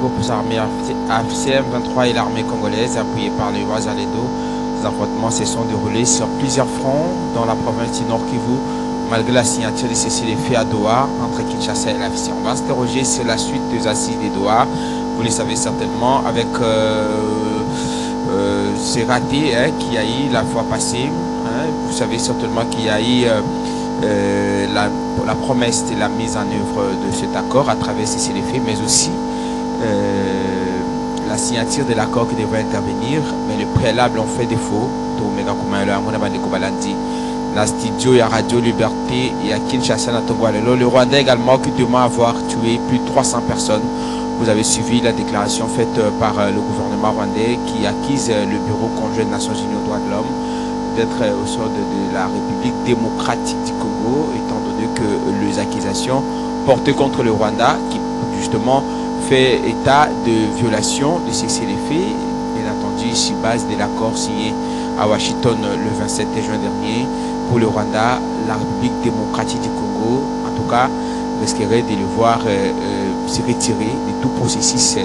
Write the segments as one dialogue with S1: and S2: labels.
S1: groupes armés AFCM 23 et l'armée congolaise, appuyée par les Wazalendo. Les affrontements se sont déroulés sur plusieurs fronts dans la province du Nord Kivu, malgré la signature de cessez-le-feu à Doha entre Kinshasa et l'AFC. On va s'interroger sur la suite des assises de Doha. Vous le savez certainement, avec ce raté qui a eu la fois passée. Vous savez certainement qu'il y a eu la promesse de la mise en œuvre de cet accord à travers cessez-le-feu, mais aussi la signature de l'accord qui devrait intervenir, mais les préalables ont fait défaut. La studio et Radio Liberté et à Kinshasa, le Rwanda également qui demande avoir tué plus de 300 personnes. Vous avez suivi la déclaration faite par le gouvernement rwandais qui accuse le Bureau conjoint des Nations Unies aux droits de l'homme d'être au sort de la République démocratique du Congo, étant donné que les accusations portées contre le Rwanda, qui justement fait état de violation de cessez-le-feu, bien entendu sur base de l'accord signé à Washington le 27 juin dernier pour le Rwanda, la République démocratique du Congo, en tout cas, risquerait de le voir se retirer de tout processus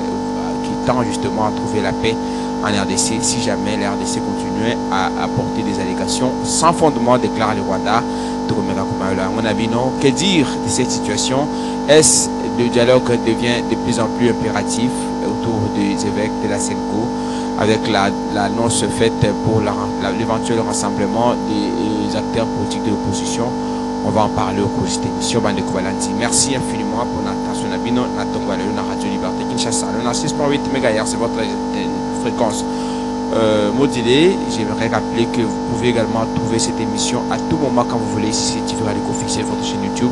S1: qui tend justement à trouver la paix en RDC si jamais la RDC continuait à apporter des allégations sans fondement, déclare le Rwanda. À mon avis, non. Que dire de cette situation? Est-ce le dialogue devient de plus en plus impératif autour des évêques de la Senko, avec l'annonce faite pour l'éventuel rassemblement des acteurs politiques de l'opposition? On va en parler au cours de cette émission. Merci infiniment pour notre attention. La Radio Liberté Kinshasa, le 6.8 MHz, c'est votre fréquence modulée. J'aimerais rappeler que vous pouvez également trouver cette émission à tout moment quand vous voulez si c'est Radio fixé votre chaîne YouTube.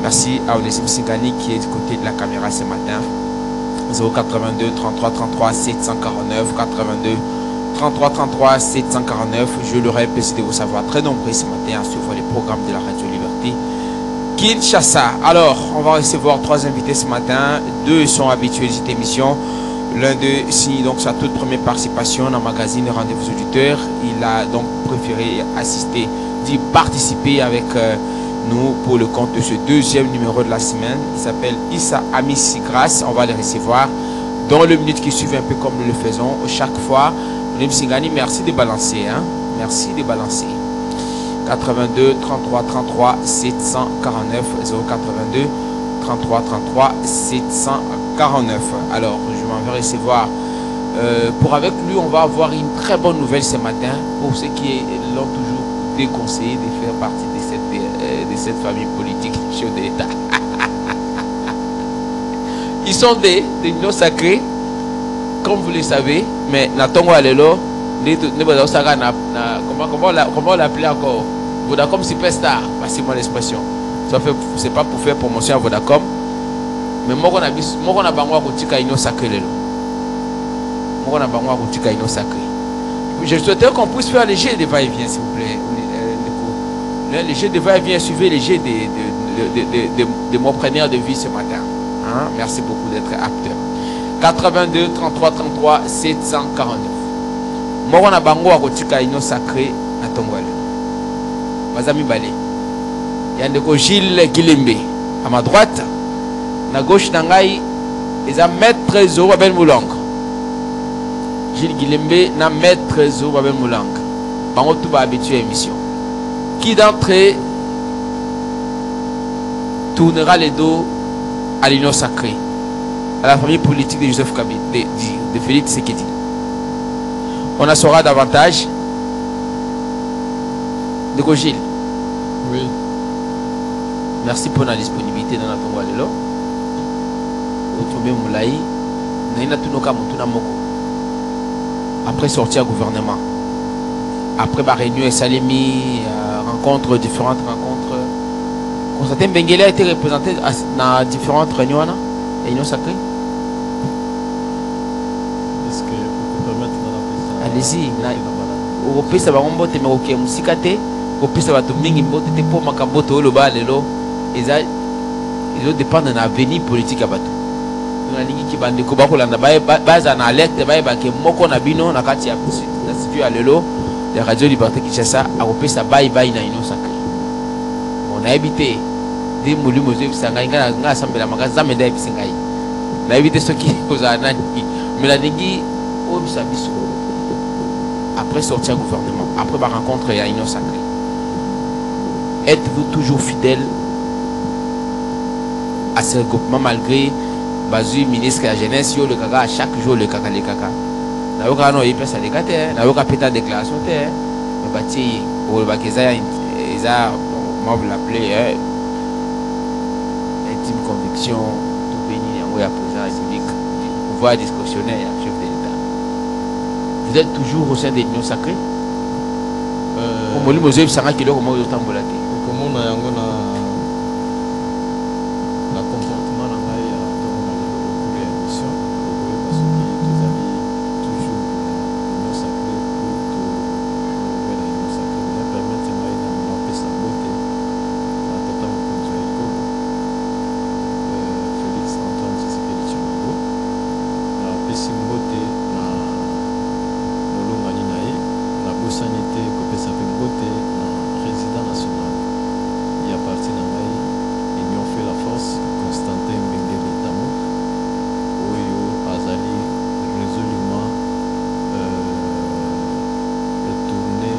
S1: Merci à Onesime Singani qui est du côté de la caméra ce matin. 082 33 33 749 82 33 33 749. Je l'aurais plaisir de vous savoir très nombreux ce matin à suivre les programmes de la Radio Liberté Kinshasa. Alors, on va recevoir 3 invités ce matin. 2 sont habitués de cette émission. L'un d'eux signe donc sa toute première participation dans le magazine Rendez-vous auditeurs. Il a donc préféré assister, d'y participer avec nous pour le compte de ce 2e numéro de la semaine. Il s'appelle Issa Amissi Grasse. On va le recevoir dans le minute qui suit, un peu comme nous le faisons chaque fois. Singani, merci de balancer. Merci de balancer. 82 33 33 749 082 33 33 749. Alors, je m'en vais recevoir. Pour avec lui, on va avoir une très bonne nouvelle ce matin pour ceux qui l'ont toujours déconseillé de faire partie de cette famille politique chef de l'État. Ils sont des unions sacrées, comme vous le savez, mais Natongo Alelo, comment l'appeler encore? Vodacom Superstar, c'est mon expression. C'est pas pour faire promotion à Vodacom, mais moi on a bango à union sacrée. Moi on a bango à union sacrée. Je souhaiterais qu'on puisse faire les jets de va-et-vient, s'il vous plaît. Les jets de va-et-vient, suivez les jets de mon preneur de vie ce matin. Merci beaucoup d'être acteur. 82 33 33 749. Moi on a bango à kotika union sacrée à Tongwale. Bazami Balé. Yandeko Gilles Guilembe à ma droite. Na gauche nangai eza maître Zorobel Moulang. Gilles Guilembe na maître Zorobel Moulang. Bango tout va habitué à l'émission. Qui d'entre eux tournera les dos à l'union sacrée, à la famille politique de Joseph Kabila, de Félix Tshisekedi? On en saura davantage. De Gilles.
S2: Oui.
S1: Merci pour la disponibilité dans notre Walelo. Après sortir au gouvernement, après la réunion Salemi, rencontres, différentes rencontres, Constantin Benguele a été représenté dans différentes réunions et union sacrée.
S2: Est-ce que vous pouvez permettre de la
S1: allez-y. Au pays, ça va remboter, mais ok, musikate. Au pays, ça va tout mingi mbote, te pour makamboto, le bas, lelo. Ils dépendent de l'avenir politique à bateau. Nous avons dit que bande ko bakolanda base en alerte ba ke moko na bino na kati ya studio ya lelo ya Radio Liberté Kinshasa a kopesa bayi na union sacrée. On a habité des moulu mozo bisangai nga assemblée la magasin menda bisangai. Na évité ce qui vous a nani. Mais la dengue, après sortir du gouvernement, après ma rencontre à Union Sacrée, êtes-vous toujours fidèle à ce regroupement malgré Bazu, ministre de la jeunesse, le caca, à chaque jour le caca, les caca. N'a aucun nom, il peut s'en décater, n'a aucun pétard de déclaration, mais bâti, pour le bakéza, ils ont, comment vous l'appelez, intime conviction, tout béni, en haut, à président république, pouvoir discrétionnaire, chef de l'État. Vous êtes toujours au sein de l'Union Sacrée? Comme vous avez dit, comment vous êtes en Bolate?
S2: Comment on a la comportement dans la émission, parce que vous avez toujours l'Union Sacrée pour la Union Sacrée. Vous permettre de faire sa beauté. Félix Antoine Tshisekedi Tshilombo. La Pessimbote na Molongani nae, la Bossanité Kopesa Pembote na président national. Il y a parti dans la Union fait la force, Constantin Mbengele Tamou, Oyo Azali résolument retourné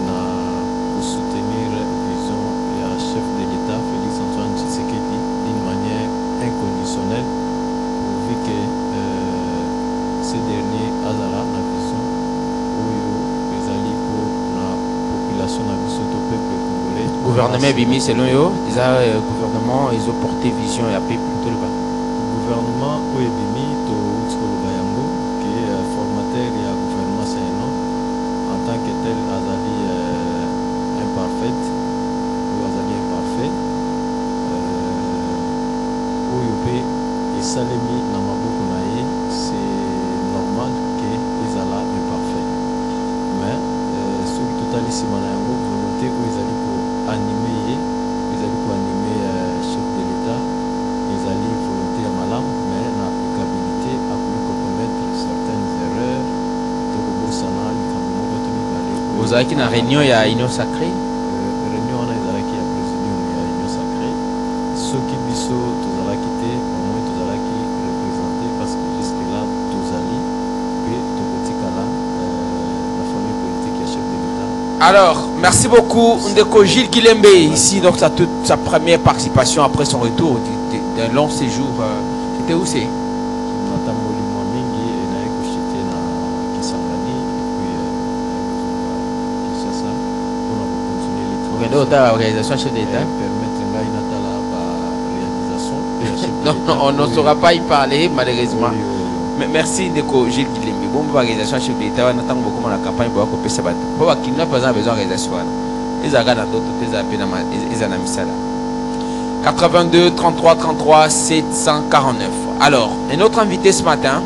S2: pour soutenir la vision du chef de l'État, Félix Antoine Tshisekedi, d'une manière inconditionnelle, pourvu que ces derniers Azala la vision Oyo Azali pour la population de la peuple congolais.
S1: Gouvernement Bimi, selon eux, ils ont gouvernement, ils ont porté vision et appelé plutôt le bas.
S2: Gouvernement Bimi, qui est formateur et gouvernement Saïno, en tant que tel, Azali imparfaite, ou Azali imparfait, Oyope et Salemi Namabukunaye, c'est normal que les Azala imparfait. Mais ceux qui totalisent Manayango, volonté où ils allaient pour animer, chef de l'État, ils allaient volonté à Malam, mais l'applicabilité a pu compromettre certaines erreurs de Robosana,
S1: vous avez une réunion, il y a Union Sacrée.
S2: Réunion, il y a Union Sacrée. Ceux qui biso, tous allés quitter, au moins tous allés qui représenter, parce que jusque-là, tous allés, puis tout petit cas là, la famille politique et chef de l'État.
S1: Alors, merci beaucoup Ndeko Gilles Kilembe ici, donc toute sa première participation après son retour d'un long séjour. C'était où c'est? Organisation chef d'État. Non, on ne saura pas y parler malheureusement. Mais merci Ndeko Gilles Kilembe. Bon, organisation chef d'État, on attend beaucoup la campagne pour couper ce bateau. Pour qu'il n'a pas besoin d'organisation. Ils ont dans d'autres, ils ont mis ça là. 82 33 33 749. Alors, un autre invité ce matin,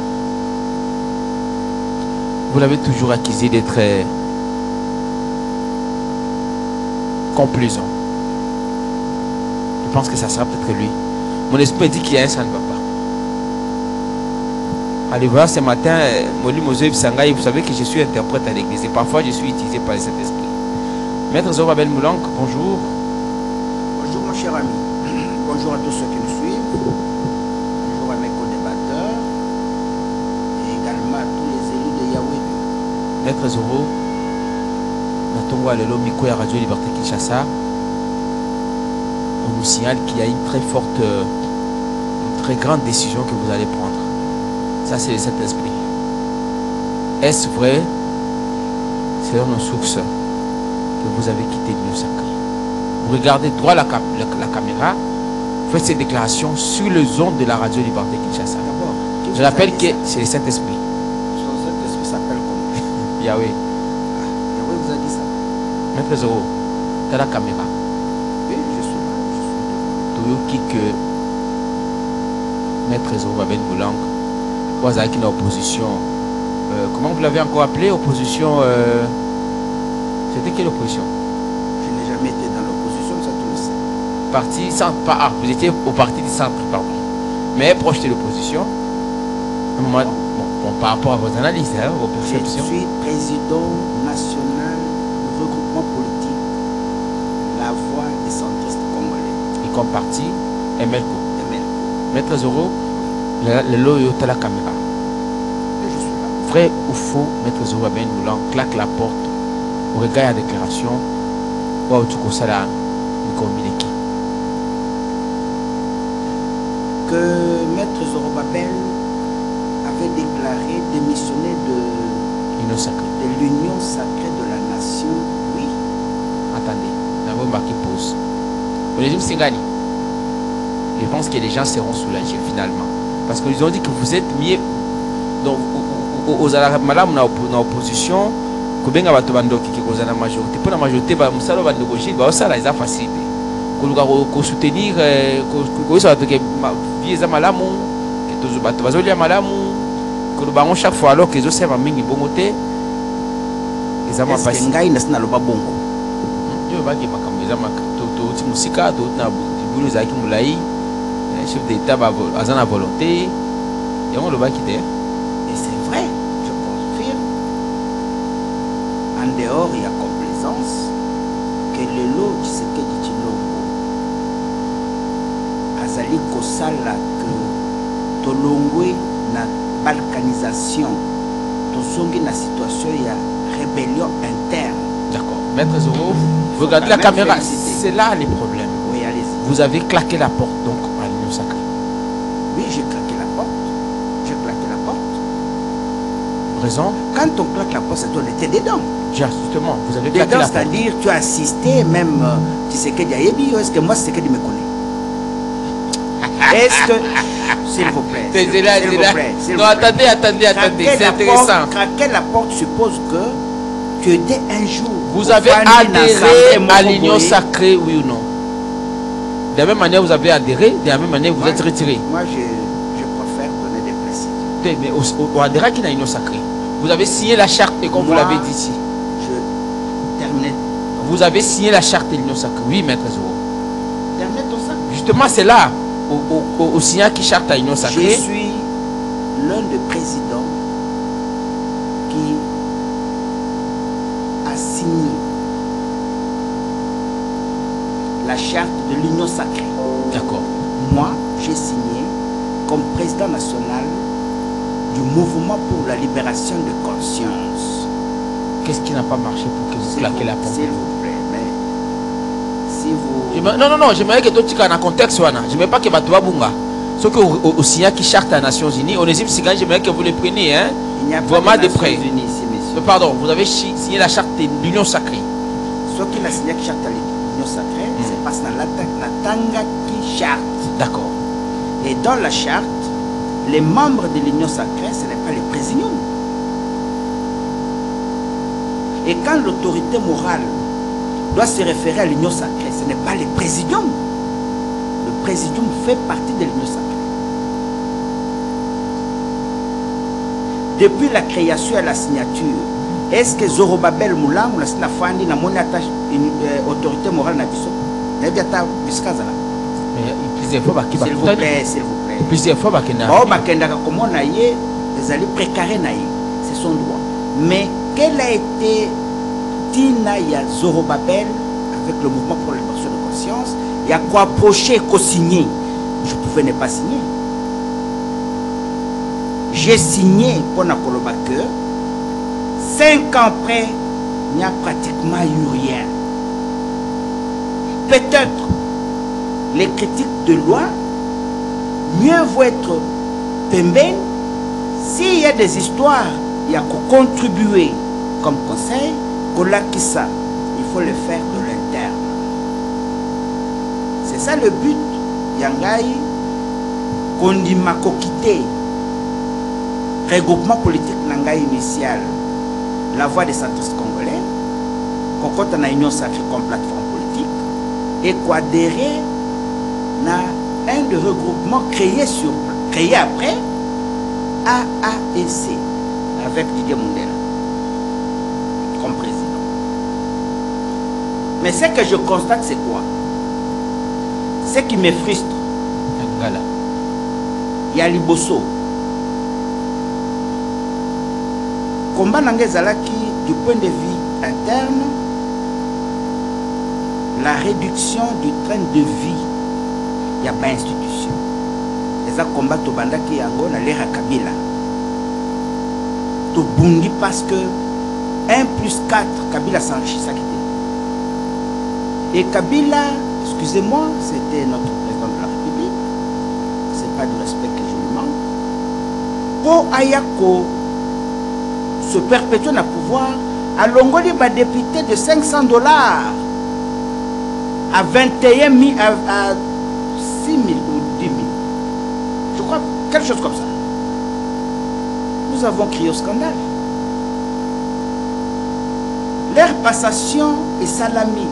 S1: vous l'avez toujours accusé d'être complaisant. Je pense que ça sera peut-être lui. Mon esprit dit qu'il y a un, ça ne va pas. Allez voir ce matin, Moli Mozoïb Sangaï, vous savez que je suis interprète à l'église et parfois je suis utilisé par le Saint-Esprit. Maître Zorabel Moulank, bonjour.
S3: Bonjour mon cher ami. Bonjour à tous ceux qui nous suivent. Bonjour à mes co-débatteurs et également à tous les élus de Yahweh.
S1: Maître Zoro, Natongo Alelo Miko et Radio Liberté Kinshasa, on nous signale qu'il y a une très forte, une très grande décision que vous allez prendre. Ça, c'est le Saint-Esprit. Est-ce vrai, selon nos sources, que vous avez quitté l'Union Sacrée? Vous regardez droit la caméra, faites ces déclarations sur le zone de la Radio Liberté Kinshasa. Je rappelle que c'est le Saint-Esprit.
S3: Son Saint-Esprit s'appelle comment?
S1: Yahweh.
S3: Yahweh vous a dit ça.
S1: Maître Zoro, tu as la caméra.
S3: Oui, je suis là.
S1: Tu veux que Maître Zoro Babel Boulang, vous avez une opposition. Comment vous l'avez encore appelé? Opposition. C'était quelle opposition?
S3: Je n'ai jamais été dans l'opposition, ça tu le sais.
S1: Parti centre. Vous étiez au parti du centre, pardon. Mais proche de l'opposition. Bon, par rapport à vos analyses, hein, vos perceptions.
S3: Je suis président national du regroupement politique La Voix des centristes congolais.
S1: Et comme parti, MLCO.
S3: MLCO.
S1: Maître Zoro, Le loyo la caméra.
S3: Et je suis là.
S1: Vrai ou faux, Maître Zorobabel Moula claque la porte au regard de la déclaration. Ou tu connais ça
S3: que Maître Zorobabel avait déclaré démissionner de l'union sacrée de la nation. Oui.
S1: Attendez, d'abord qui pose. Le régime Singani, je pense que les gens seront soulagés finalement. Parce qu'ils ont dit que vous êtes mieux. Donc, aux Arabes, dans l'opposition, que bien avoir qui cause la majorité. Pour la majorité, ça va négocier, ça c'est facile. Qu'on soutenir, qu'on soit que vieux malamu, que tous les bateaux les malamu, que le baron chaque fois alors que les autres servent à mingi bon côté. Ils ont pas passé.
S3: Ngai n'a pas bongo.
S1: Je vais dire que les hommes tout musika, tout na bulu zaki mulai, chef d'État a sa volonté. Et on le va quitter.
S3: Et c'est vrai, je confirme. En dehors, il y a complaisance que le lot du secret du Chilongo azali kosala que tolongwe na balkanisation, tosongi na situation ya rébellion interne.
S1: D'accord. Maître Zoro, vous regardez la caméra, c'est là les problèmes.
S3: Oui, allez-y.
S1: Vous avez claqué la porte donc à l'union sacrée.
S3: Oui, j'ai claqué la porte. J'ai claqué la porte.
S1: Raison?
S3: Quand on claque la porte, c'est qu'on était dedans.
S1: Justement, vous avez claqué la porte.
S3: C'est-à-dire, tu as assisté, même, tu sais que Diayebi, est-ce que moi, c'est que tu me connais? Est-ce que, s'il vous plaît, s'il vous plaît,
S1: non, attendez, c'est intéressant.
S3: Craquer la porte suppose que tu étais un jour.
S1: Vous avez adhéré à l'union sacrée, oui ou non? De la même manière, vous avez adhéré, de la même manière, vous êtes retiré.
S3: Moi, je préfère donner des précisions.
S1: Mais au adhéré à l'union sacrée, vous avez signé la charte, et comme vous l'avez dit ici.
S3: Je terminais.
S1: Vous avez signé la charte de l'union sacrée, oui, Maître Zoro.
S3: Terminez tout ça.
S1: Justement, c'est là, au signal qui charte à l'union sacrée.
S3: Je suis l'un des présidents qui a signé la charte de l'union sacrée.
S1: D'accord.
S3: Moi, j'ai signé comme président national du mouvement pour la libération de conscience.
S1: Qu'est-ce qui n'a pas marché pour que vous claquez la porte?
S3: S'il vous plaît, mais si vous...
S1: Non, j'aimerais que toi tu aies un contexte. Je ne veux pas que tu bunga. Sauf qu'au signal qui charte aux Nations Unies, on est ici, j'aimerais que vous le preniez. Hein?
S3: Il n'y a
S1: vraiment
S3: pas de
S1: de près.
S3: Nations Unies ici, messieurs.
S1: Pardon, vous avez signé la charte de l'union sacrée.
S3: Ce qui a signé la charte de l'union sacrée, c'est parce que la tanga qui charte.
S1: D'accord.
S3: Et dans la charte, les membres de l'union sacrée, ce n'est pas les présidents. Et quand l'autorité morale doit se référer à l'union sacrée, ce n'est pas les présidents. Le présidium fait partie de l'union sacrée. Depuis la création et la signature, est-ce que Zorobabel Moula ou la Sinafandi n'a pas attaché une autorité morale na biso?
S1: Plusieurs fois,
S3: s'il vous plaît, s'il vous plaît.
S1: Plusieurs fois,
S3: c'est son droit. Mais quel a été Tina ya Zorobabel avec le mouvement pour la libération de conscience? Il y a quoi approcher, quoi signer? Je pouvais ne pas signer. J'ai signé pour Nakoloba que 5 ans après, il n'y a pratiquement eu rien. Peut-être les critiques de loi, mieux vaut être pemben. S'il y a des histoires, il y a qu'à contribuer comme conseil, ça, il faut le faire de l'interne. C'est ça le but. Yangai, Kondima Kokite, regroupement politique Nangai initial, la voix des centristes congolais, Kokota na Union sacrée comme plateforme politique, et qu'adhérer à un de regroupements créé après, AAEC, avec Didier Mundela comme président. Mais ce que je constate, c'est quoi? Ce qui me frustre, il y a Liboso. Combat Nangezalaki, du point de vue interne, la réduction du train de vie, il n'y a pas d'institution. Les combats to bandaki yango na l'ère Kabila. To bundi parce que 1 plus 4, Kabila s'enrichit ça quitté. Et Kabila, excusez-moi, c'était notre président de la République. C'est pas du respect que je lui manque. Pour Ayako se perpétuer dans le pouvoir, à Longoli va député de $500 à 21 000, à 6 000 ou 10 000. Je crois, quelque chose comme ça. Nous avons crié au scandale. Leur passation est salami.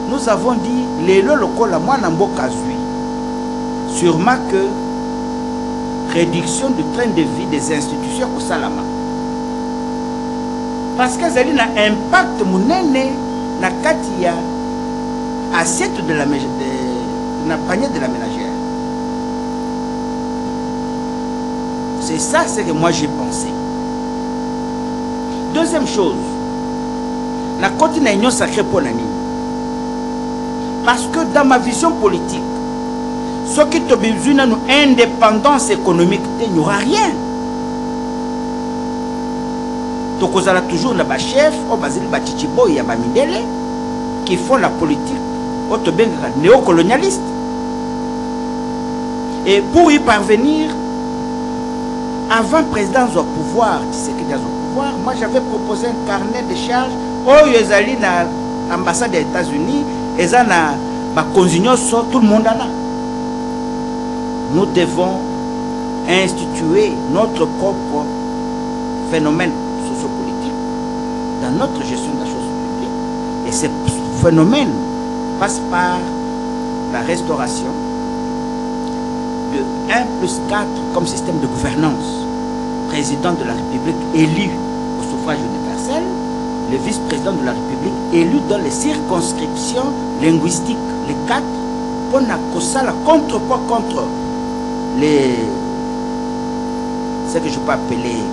S3: Nous avons dit, les locaux, la moi n'ambo kazui. Sûrement que réduction du train de vie des institutions au Salama. Parce que ça a un impact monene na katia assiette de la panier de la ménagère. C'est ça ce que moi j'ai pensé. Deuxième chose, la côté na union sacrée pour la nuit. Parce que dans ma vision politique, ce qui te besoin d'une indépendance économique, il n'y aura rien. Donc, vous avez toujours des chefs, qui font la politique néocolonialiste. Et pour y parvenir, avant président au pouvoir, moi j'avais proposé un carnet de charges où ils allaient dans l'ambassade des États-Unis, ils allaient dans tout le monde là. Nous devons instituer notre propre phénomène sociopolitique dans notre gestion de la chose publique. Et ce phénomène passe par la restauration de 1 plus 4 comme système de gouvernance. Président de la République élu au suffrage universel, le vice-président de la République élu dans les circonscriptions linguistiques, les 4, pour la contre-poids contre ce que je peux appeler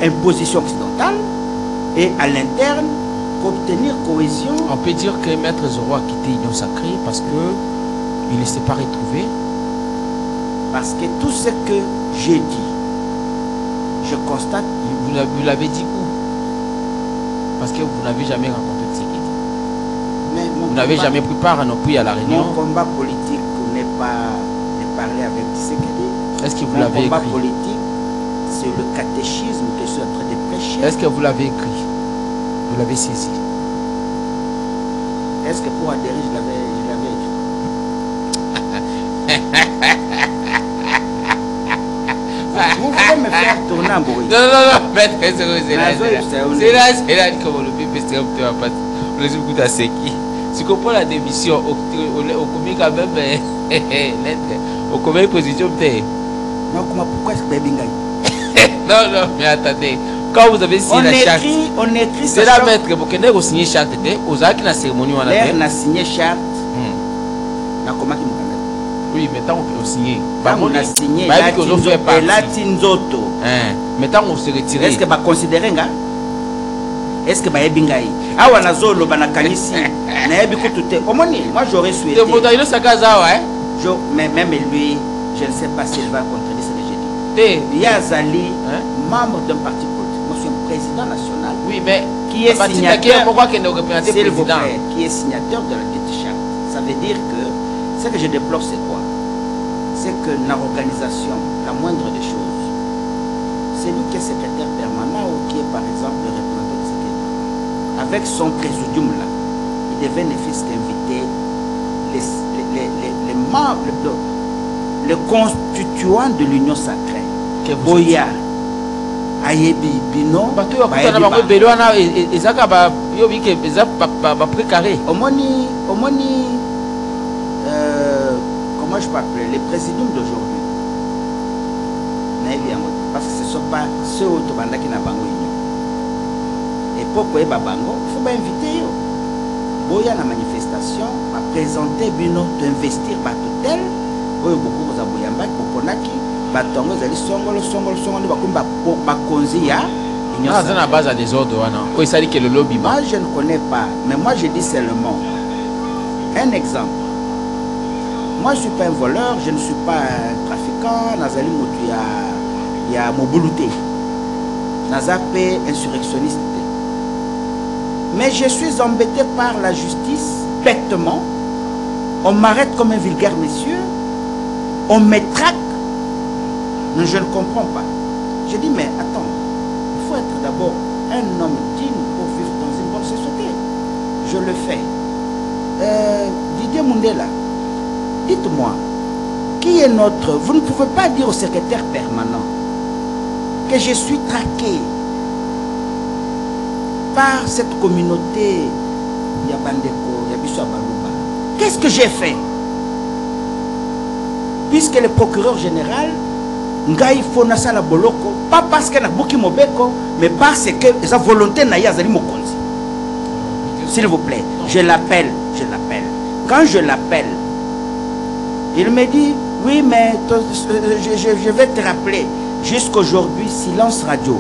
S3: imposition occidentale, et à l'interne pour obtenir cohésion.
S1: On peut dire que Maître Zoro a quitté l'Union sacrée parce qu'il ne s'est pas retrouvé.
S3: Parce que tout ce que j'ai dit, je constate.
S1: Vous l'avez dit où? Parce que vous n'avez jamais rencontré Tshisekedi. Vous n'avez jamais pris part à non plus à la réunion.
S3: Mon combat politique n'est pas de parler avec Tshisekedi.
S1: Est-ce que vous l'avez écrit?
S3: Mon combat politique, c'est le catéchisme que je suis en train de prêcher.
S1: Est-ce que vous l'avez écrit? Vous l'avez saisi?
S3: Est-ce que pour adhérer, je l'avais écrit? Vous pouvez me faire tourner en bruit.
S1: Non, maître, c'est là que vous le faites, vous le seki. Tu comprends la démission, au combien quand même, au combien de positions peut-être?
S3: Non, pourquoi est-ce que vous avez
S1: Non, mais attendez. Quand vous avez signé la charte,
S3: on écrit
S1: c'est la maître, vous connaissez vous signé charte, vous avez la cérémonie, on a
S3: signé charte. Comment qui
S1: oui, maintenant on peut signer.
S3: On a signé la Tinzoto.
S1: Maintenant on se retire.
S3: Est-ce que vous considérez ça? Est-ce que vous avez bien gagné? Ah, on a zolo, on a kanisi. Moi j'aurais souhaité. Même lui, je ne sais pas s'il va contredire ce que j'ai dit. Il y a Zali, membre d'un parti politique. Moi je suis un président national.
S1: Oui, mais
S3: qui est signateur.
S1: Pourquoi qu'il ne représente
S3: pas le président? Qui est signateur de la dite charte. Ça veut dire que ce que je déplore, c'est quoi? C'est que dans l'organisation, la moindre des choses, c'est lui qui est secrétaire permanent ou qui est par exemple le représentant de secrétaire. Avec son présidium là, il devait ne fût qu'inviter les membres, les constituants de l'Union sacrée. Boya, Ayebi, Bino, comment je peux appeler les présidents d'aujourd'hui? Parce que ce ne sont pas ceux qui ont été union. Et pour que Babango, il faut inviter. Boya la manifestation, va présenter Bino, d'investir tel, pour Zaboyamba, pour Ponaki, Batongo, Zali Songolo, Bakonzi,
S1: à la base à des ordres, oui, ça dit que le lobby.
S3: Moi, je ne connais pas, mais moi, je dis seulement un exemple. Moi, je ne suis pas un voleur, je ne suis pas un trafiquant. Nazali Moutou, il y a Mobulouté. Nazapé, insurrectionniste. Mais je suis embêté par la justice, bêtement. On m'arrête comme un vulgaire monsieur. On me traque. Mais je ne comprends pas. Je dis, mais attends, il faut être d'abord un homme digne pour vivre dans une bonne société. Je le fais. Didier Mundela, dites-moi, qui est notre... Vous ne pouvez pas dire au secrétaire permanent que je suis traqué par cette communauté Yabandeko, Yabiso Abalouba. Qu'est-ce que j'ai fait? Puisque le procureur général, Ngai Fonasa la Boloko, pas parce qu'elle a Bouki Mobeko, mais parce que sa volonté n'a Yazali Mokonzi. S'il vous plaît, je l'appelle. Quand je l'appelle, il me dit, oui, mais je vais te rappeler, jusqu'aujourd'hui, silence radio.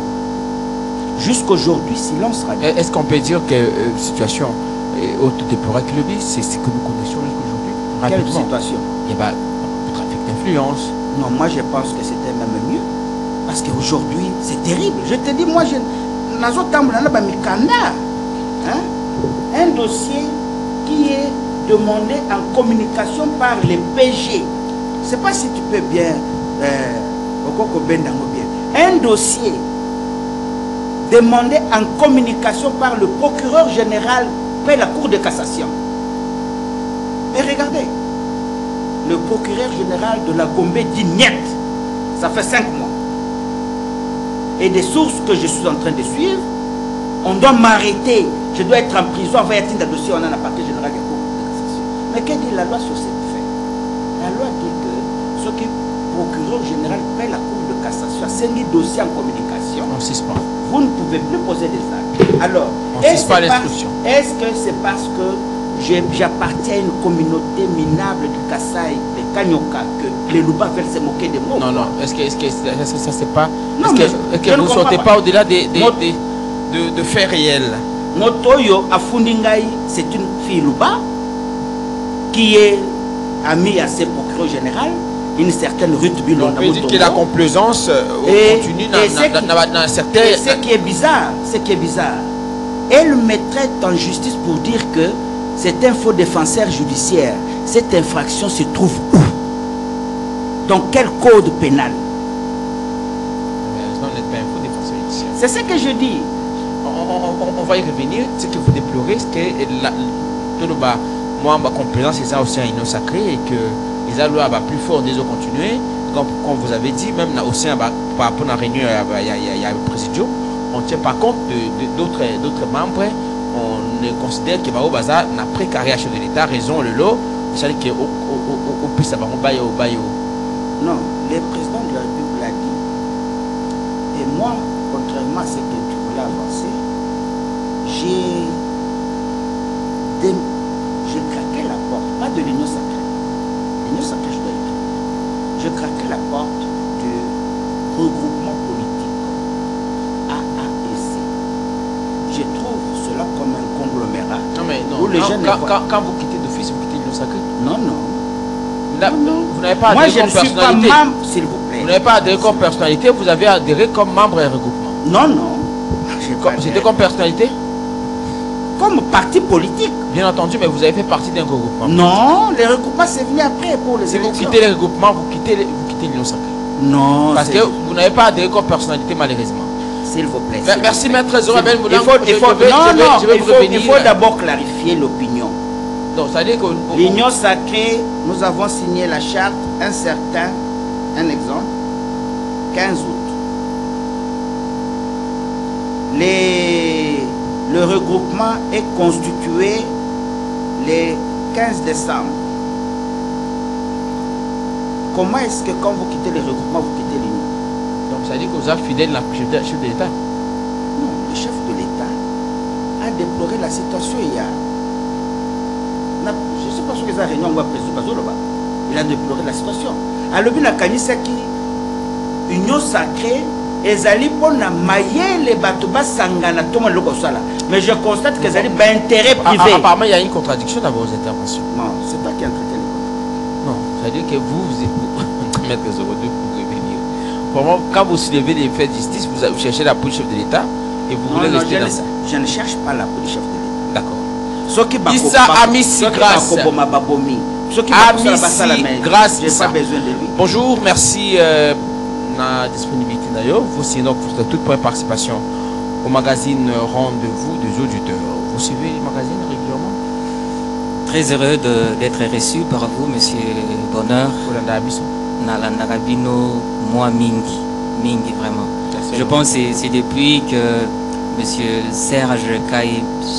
S3: Jusqu'aujourd'hui, silence radio.
S1: Est-ce qu'on peut dire que situation autodéplorée que le dit, c'est ce que nous connaissons jusqu'aujourd'hui?
S3: Quelle situation?
S1: Il y a trafic d'influence.
S3: Non, moi je pense que c'était même mieux. Parce qu'aujourd'hui, c'est terrible. Je te dis, moi, un dossier qui est demandé en communication par les PG. Je ne sais pas si tu peux bien... un dossier demandé en communication par le procureur général près la Cour de cassation. Mais regardez, le procureur général de la Gombe dit niet. Ça fait 5 mois. Et des sources que je suis en train de suivre, on doit m'arrêter. Je dois être en prison. On va être un dossier, on a un parquet général de Cour de cassation. Mais que dit la loi sur cette fait? La loi dit que ce qui procureur général près la Cour de cassation, c'est un dossier en communication.
S1: On suspend.
S3: Vous ne pouvez plus poser des actes. Alors,
S1: est-ce
S3: que c'est parce que j'appartiens à une communauté minable du Kassai, de Kanyoka, que les Louba veulent se moquer de moi?
S1: Non, non. Est-ce que ça c'est pas...
S3: Non,
S1: est-ce que vous ne sortez pas au-delà de faits réels?
S3: Motoyo Afundingai, c'est une fille Louba qui est amie à ses procureurs général, une certaine Ruth Bilon.
S1: On peut dire que la complaisance continue dans certains...
S3: Et ce qui est bizarre, elle me traite en justice pour dire que c'est un faux défenseur judiciaire. Cette infraction se trouve où? Dans quel code pénal? C'est ce que je dis.
S1: On va y revenir. Ce que vous déplorez, c'est que moi, ma complaisance, c'est ça aussi un union sacré et que les lois plus fort des autres continuer. Comme vous avez dit, même aussi par rapport à la réunion, il y a le présidium. On ne tient pas compte d'autres membres. On considère que le bazar n'a pris carrière chef de l'État, raison le lot. C'est-à-dire qu'au plus ça va au bail.
S3: Non, le président de la République l'a dit. Et moi, contrairement à ce que tu voulais avancer, j'ai craqué la porte, pas de l'union sacrée. L'union sacrée, je dois être. Je craquais la porte du regroupement politique AAEC. Je trouve cela comme un conglomérat.
S1: Non, mais non. Quand vous quittez d'office, vous quittez l'union sacrée?
S3: Non, non.
S1: Vous n'avez pas
S3: Moi,
S1: adhéré
S3: je ne
S1: comme
S3: suis pas
S1: personnalité.
S3: membre, s'il vous plaît.
S1: Vous n'avez pas adhéré comme personnalité, vous avez adhéré comme membre et regroupement.
S3: Non, non.
S1: C'était comme personnalité?
S3: Comme parti politique.
S1: Bien entendu, mais vous avez fait partie d'un regroupement.
S3: Non, les regroupements, c'est venu après pour les
S1: Si vous
S3: élections.
S1: quittez les regroupements, vous quittez l'union sacrée.
S3: Non.
S1: Parce que vous n'avez pas adhéré comme personnalité, malheureusement.
S3: S'il vous plaît.
S1: Merci, maître Zorabel Moulang.
S3: Il faut d'abord clarifier l'opinion.
S1: Donc, ça veut dire que
S3: l'union sacrée, nous avons signé la charte, un exemple, 15 août. Le regroupement est constitué le 15 décembre. Comment est-ce que quand vous quittez le regroupement, vous quittez l'union?
S1: Donc, ça veut dire que vous êtes fidèle à la chef de l'État?
S3: Non, le chef de l'État a déploré la situation hier. Je ne sais pas ce que ça réunion va président. Il a déploré la situation. Alors, il a Kanisaki, union sacrée, ezali pona maye les batouba sangana toma loko sala. Mais je constate que ezali ba intérêt privé.
S1: Apparemment, il y a une contradiction dans vos interventions.
S3: Non, c'est pas qui entretient les contradictions.
S1: Non, C'est-à-dire que vous Maître Zorodou, pour revenir. Vraiment, quand vous soulevez les faits de justice, vous cherchez la police chef de l'État et vous voulez rester dans ça.
S3: Je ne cherche pas la police chef de l'État.
S1: D'accord. Issa Amissi Grâce. Amissi Grâce.
S3: J'ai pas besoin de lui.
S1: Bonjour, merci la disponibilité d'ailleurs. Vous aussi donc pour toute première participation au magazine Rendez-vous des auditeurs. Vous suivez le magazine régulièrement?
S4: Très heureux d'être reçu par vous, monsieur Bonheur. Nalanda Rabino, moi Mingi vraiment. Je pense que c'est depuis que monsieur Serge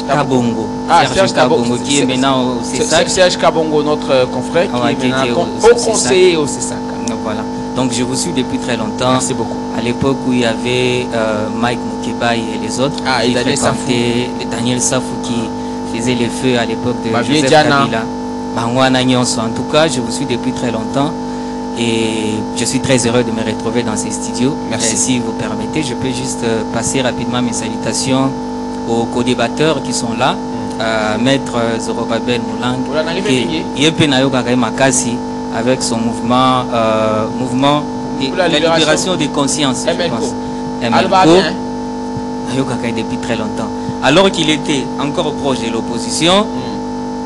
S4: Kabongo,
S1: Serge Kabongo
S4: qui est maintenant au CESAC.
S1: Serge Kabongo, notre confrère, qui est maintenant au conseiller au CESAC.
S4: Voilà. Donc je vous suis depuis très longtemps.
S1: Merci beaucoup.
S4: À l'époque où il y avait Mike Mukebai et les autres,
S1: et
S4: Daniel Safou qui faisait les feux à l'époque de Joseph Kabila. En tout cas, je vous suis depuis très longtemps et je suis très heureux de me retrouver dans ces studios.
S1: Merci.
S4: Et si vous permettez, je peux juste passer rapidement mes salutations aux co-débatteurs qui sont là. Maître Zorobabel Moulang, qui est Makasi avec son mouvement de la libération des consciences, je pense. Depuis très longtemps. Alors qu'il était encore proche de l'opposition,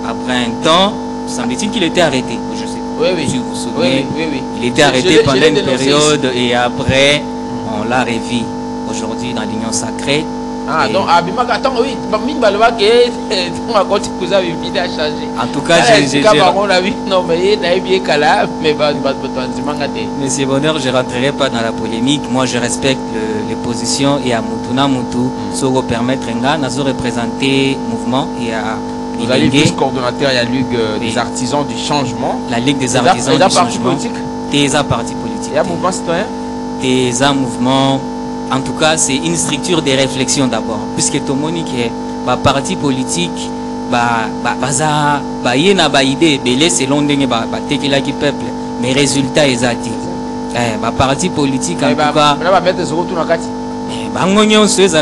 S4: après un temps, semble-t-il qu'il était arrêté. Je sais pas si vous vous souvenez. Il était arrêté pendant une période et après, on l'a revu aujourd'hui dans l'Union sacrée.
S1: Donc, attends, oui, en
S4: tout cas, Monsieur Bonheur, je ne rentrerai pas dans la polémique. Moi, je respecte les positions et à Moutuna Moutou, ça va permettre de représenter le mouvement et à
S1: vous allez vice-coordonnateur, il y a la Ligue des artisans du changement.
S4: La Ligue des artisans du changement. TESA parti politique.
S1: Il y a un mouvement citoyen?
S4: TESA mouvement. En tout cas, c'est une structure de réflexion d'abord. Puisque tout le monde est parti politique, il y a une idée, selon le peuple, mais résultat exact. Parti politique, en tout cas,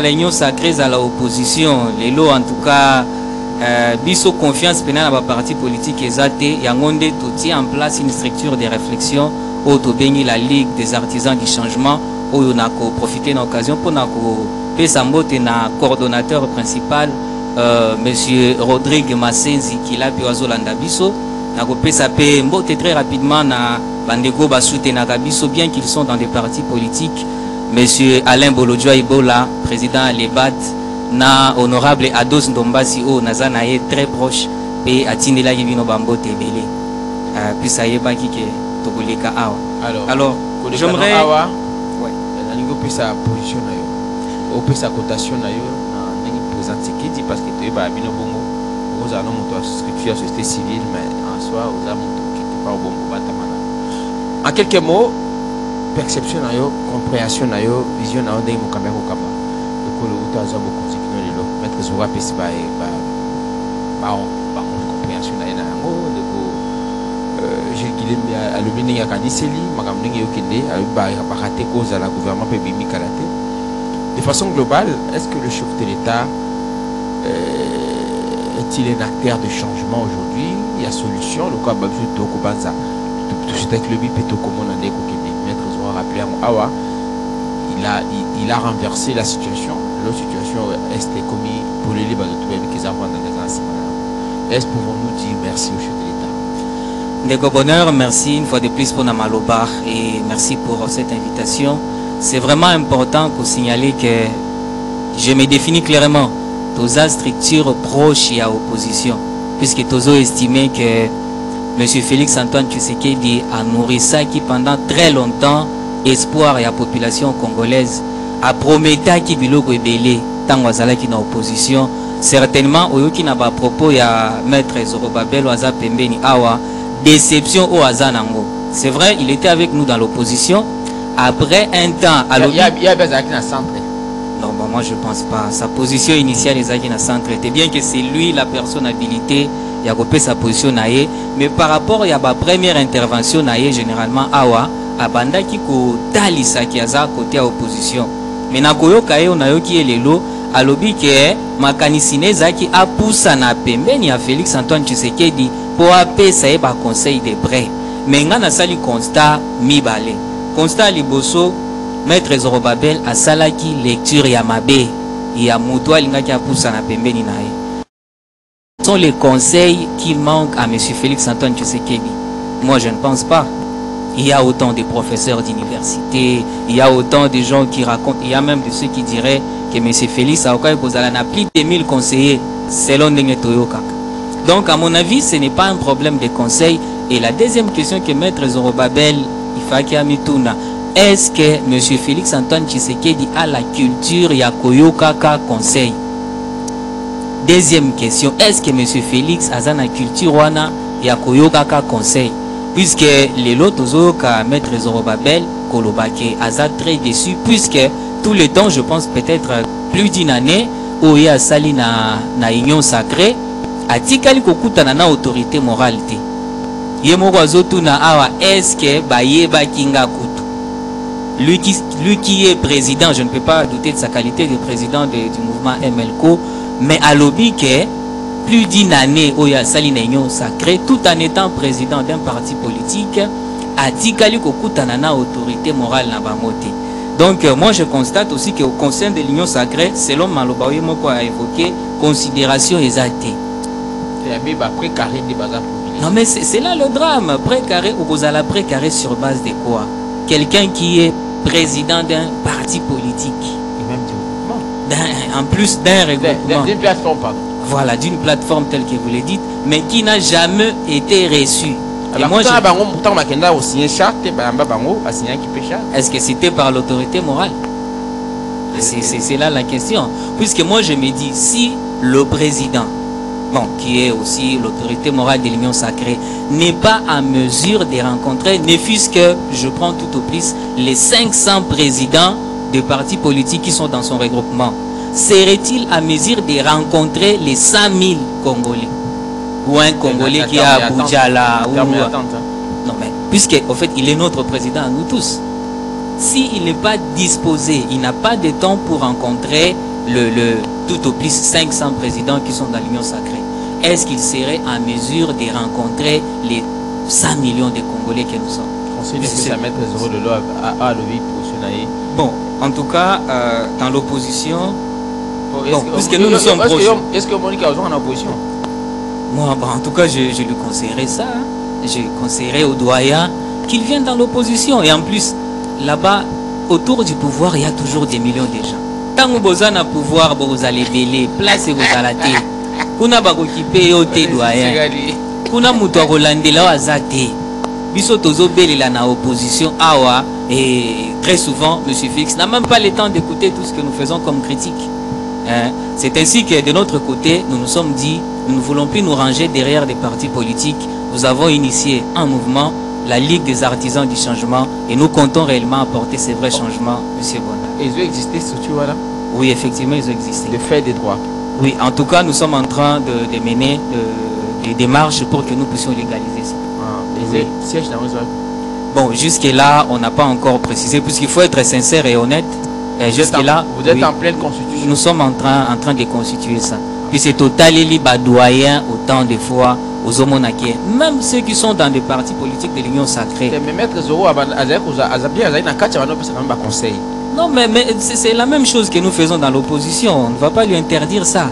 S4: l'union sacrée à l'opposition, les lots en tout cas, biso confiance pénale dans parti politique exact, il y a en place une structure de réflexion autour de la Ligue des artisans du changement. On a profité de l'occasion pour nous coordonnateur principal, monsieur Rodrigue Massenzi, qui l'a pu Zolanda Biso. On a très rapidement na Bandego Basute Nagabiso, bien qu'ils sont dans des partis politiques. Monsieur Alain Bolodjoa Ibola, président Lebat, na honorable Ados Ndombasi, Nazana est très proche, et Atindela Yvino Bambo Tebele. Puis ça y est, qui est Togoleka Awa. Alors, j'aimerais.
S1: Sa position na yo au sa cotation na yo na présenter qui dit parce que tu es bino bongo aux allons monter souscription à la société civile mais en soi aux allons qui était pas au bongo batamana. En quelques mots, perception na yo, compréhension na yo, vision na ndenge mukamba ko kamba ko le utaza bo continuer le mettre sur la piste ba compréhension na yana ngo de ko j'ai guillemets à le bien à Kaniseli, Madame Yokinde, à rater cause à la gouvernement Pébimi Kalaté. De façon globale, est-ce que le chef de l'État est-il un acteur de changement aujourd'hui? Il y a solution, le cas Babou Tokobanza, tout ce avec le bipéto comme on a dit, Maître Zohar rappelé Awa, il a renversé la situation. La situation est commise pour les libres de tout le monde qui ont dans les anciens. Est-ce que pouvons-nous dire merci au chef de l'État?
S4: Ndeko Bonheur, merci une fois de plus pour Namalobar et merci pour cette invitation. C'est vraiment important pour signaler que je me définis clairement dans une structure proche et à opposition, puisque Tozo estimé que M. Félix Antoine Tshisekedi a nourri ça qui pendant très longtemps espoir et la population congolaise a promis qui biloko ebele tant qui na opposition certainement oyoki na ba propos ya maître Zorobabel Waza Pembeni Awa déception au Hazanango. C'est vrai, il était avec nous dans l'opposition. Après un temps,
S1: il y a besoin d'un centre.
S4: Non, bon, moi je pense pas. Sa position initiale est dans le centre. C'est bien que c'est lui la personne habilitée. Il a coupé sa position naïe. Mais par rapport à la première intervention naïe, généralement, Awa, Abanda qui ko talisa qui a côté à opposition. Mais na koyo kae on a yo qui est le lot. À l'objet que makanisine zaki a poussé na pembeni à Félix Antoine Tshisekedi pour appeler ça un conseil de prêt. mais nga na sali constat mibale. Constat liboso, maître Zorobabel a salaki lecture ya mabe ya mutu alingaki apusa na pembeni na ye. Ce sont les conseils qui manquent à M. Félix Antoine Tshisekedi. Moi, je ne pense pas. Il y a autant de professeurs d'université, il y a autant de gens qui racontent, il y a même de ceux qui diraient que M. Félix a plus de 1000 conseillers selon Ndenge Toyoka. Donc, à mon avis, ce n'est pas un problème de conseil. Et la deuxième question que Maître Zorobabel Ifaki Amituna, est-ce que M. Félix Antoine Tshisekedi a la culture Yakoyokaka conseil? Deuxième question, est-ce que M. Félix a la culture wana Yakoyokaka conseil? Puisque les lots ka Maître Zorobabel Kolobake Aza très déçu, puisque tout le temps, je pense peut-être plus d'une année, où il y a sali na union sacrée, a tikali kokutana na autorité morale te. Yemoko azotuna awa, est-ce que bayeba kinga kutu? Lui qui est président, je ne peux pas douter de sa qualité de président du mouvement MLCO, mais à l'objet que plus d'une année où il y a sali na union sacrée, tout en étant président d'un parti politique, a tikali kokutana na autorité morale na bamote. Donc moi je constate aussi qu'au conseil de l'union sacrée, selon Maloba Yemoko a évoqué, considération exaltée. Non mais c'est là le drame. Précaré ou vous allez précaré sur base de quoi? Quelqu'un qui est président d'un parti politique.
S1: Et même du mouvement.
S4: En plus d'un regroupement.
S1: D'une plateforme, pardon.
S4: Voilà, d'une plateforme telle que vous le dites, mais qui n'a jamais été reçu.
S1: Alors moi, est-ce
S4: que c'était par l'autorité morale? C'est là la question. Puisque moi je me dis, si le président, bon, qui est aussi l'autorité morale de l'Union sacrée, n'est pas en mesure de rencontrer, ne fût-ce que, je prends tout au plus, les 500 présidents de partis politiques qui sont dans son regroupement, serait-il à mesure de rencontrer les 100 000 Congolais? Ou un Congolais qui a Abuja là, non mais, puisque, au fait, il est notre président à nous tous. S'il n'est pas disposé, il n'a pas de temps pour rencontrer tout au plus 500 présidents qui sont dans l'Union sacrée, est-ce qu'il serait en mesure de rencontrer les 100 millions de Congolais que nous sommes? Bon, en tout cas, dans l'opposition, bon, puisque nous sommes proches.
S1: Est-ce que Monica est en opposition?
S4: Moi, bon, en tout cas, je lui conseillerais ça. Je conseillerais aux doyens qu'ils viennent dans l'opposition. Et en plus, là-bas, autour du pouvoir, il y a toujours des millions de gens. Tant que vous avez un pouvoir, vous allez veiller, placer vos alatés. Vous n'avez pas occupé des doyens. Vous n'avez pas occupé des biso tozobeli la na opposition awa, et très souvent M. Félix n'a même pas le temps d'écouter tout ce que nous faisons comme critique. C'est ainsi que de notre côté nous nous sommes dit, nous ne voulons plus nous ranger derrière des partis politiques. Nous avons initié un mouvement, la Ligue des artisans du changement, et nous comptons réellement apporter ces vrais changements, M. Bona.
S1: Ils ont existé surtout là?
S4: Oui, effectivement, ils ont existé.
S1: De fait des droits.
S4: Oui, en tout cas, nous sommes en train de mener des démarches pour que nous puissions légaliser ça.
S1: Oui.
S4: Bon, jusque-là, on n'a pas encore précisé, puisqu'il faut être sincère et honnête. Jusque-là,
S1: vous êtes en pleine constitution.
S4: Nous sommes en train de constituer ça. Puis c'est total doyen autant de fois aux homonakés, même ceux qui sont dans des partis politiques de l'Union sacrée.
S1: Mais maître Zoro, conseil.
S4: Non, mais c'est la même chose que nous faisons dans l'opposition. On ne va pas lui interdire ça.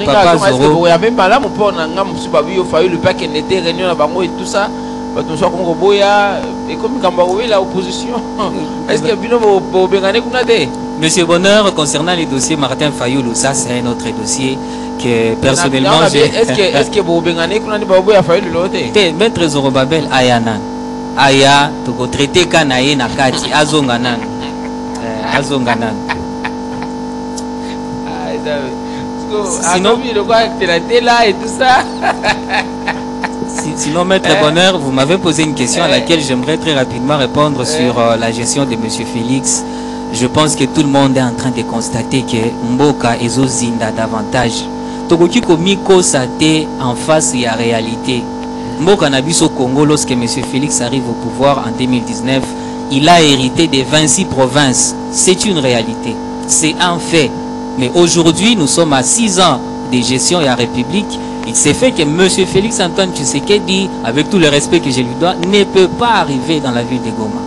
S1: Papa Zoro. Il y a même pas là, mon père, il fallu le paquet n'était réunion et tout ça. Et comme l'opposition, est-ce que Monsieur
S4: Bonheur, concernant les dossiers Martin Fayoulou, ça c'est un autre dossier que personnellement j'ai.
S1: Est-ce que vous avez
S4: Maître Zorobabel Ayanan Aya, tu peux traiter Kanaye Nakati, Azonganan. Azonganan. Sinon,
S1: et tout ça.
S4: Sinon, Maître Bonheur, vous m'avez posé une question à laquelle j'aimerais très rapidement répondre sur la gestion de M. Félix. Je pense que tout le monde est en train de constater que Mboka et Zozinda davantage. Togoki Komiko Sate en face de la réalité. Mboka Nabis au Congo, lorsque M. Félix arrive au pouvoir en 2019, il a hérité des 26 provinces. C'est une réalité. C'est un fait. Mais aujourd'hui, nous sommes à 6 ans de gestion et à République. Il s'est fait que M. Félix Antoine Tshisekedi, avec tout le respect que je lui dois, ne peut pas arriver dans la ville de Goma.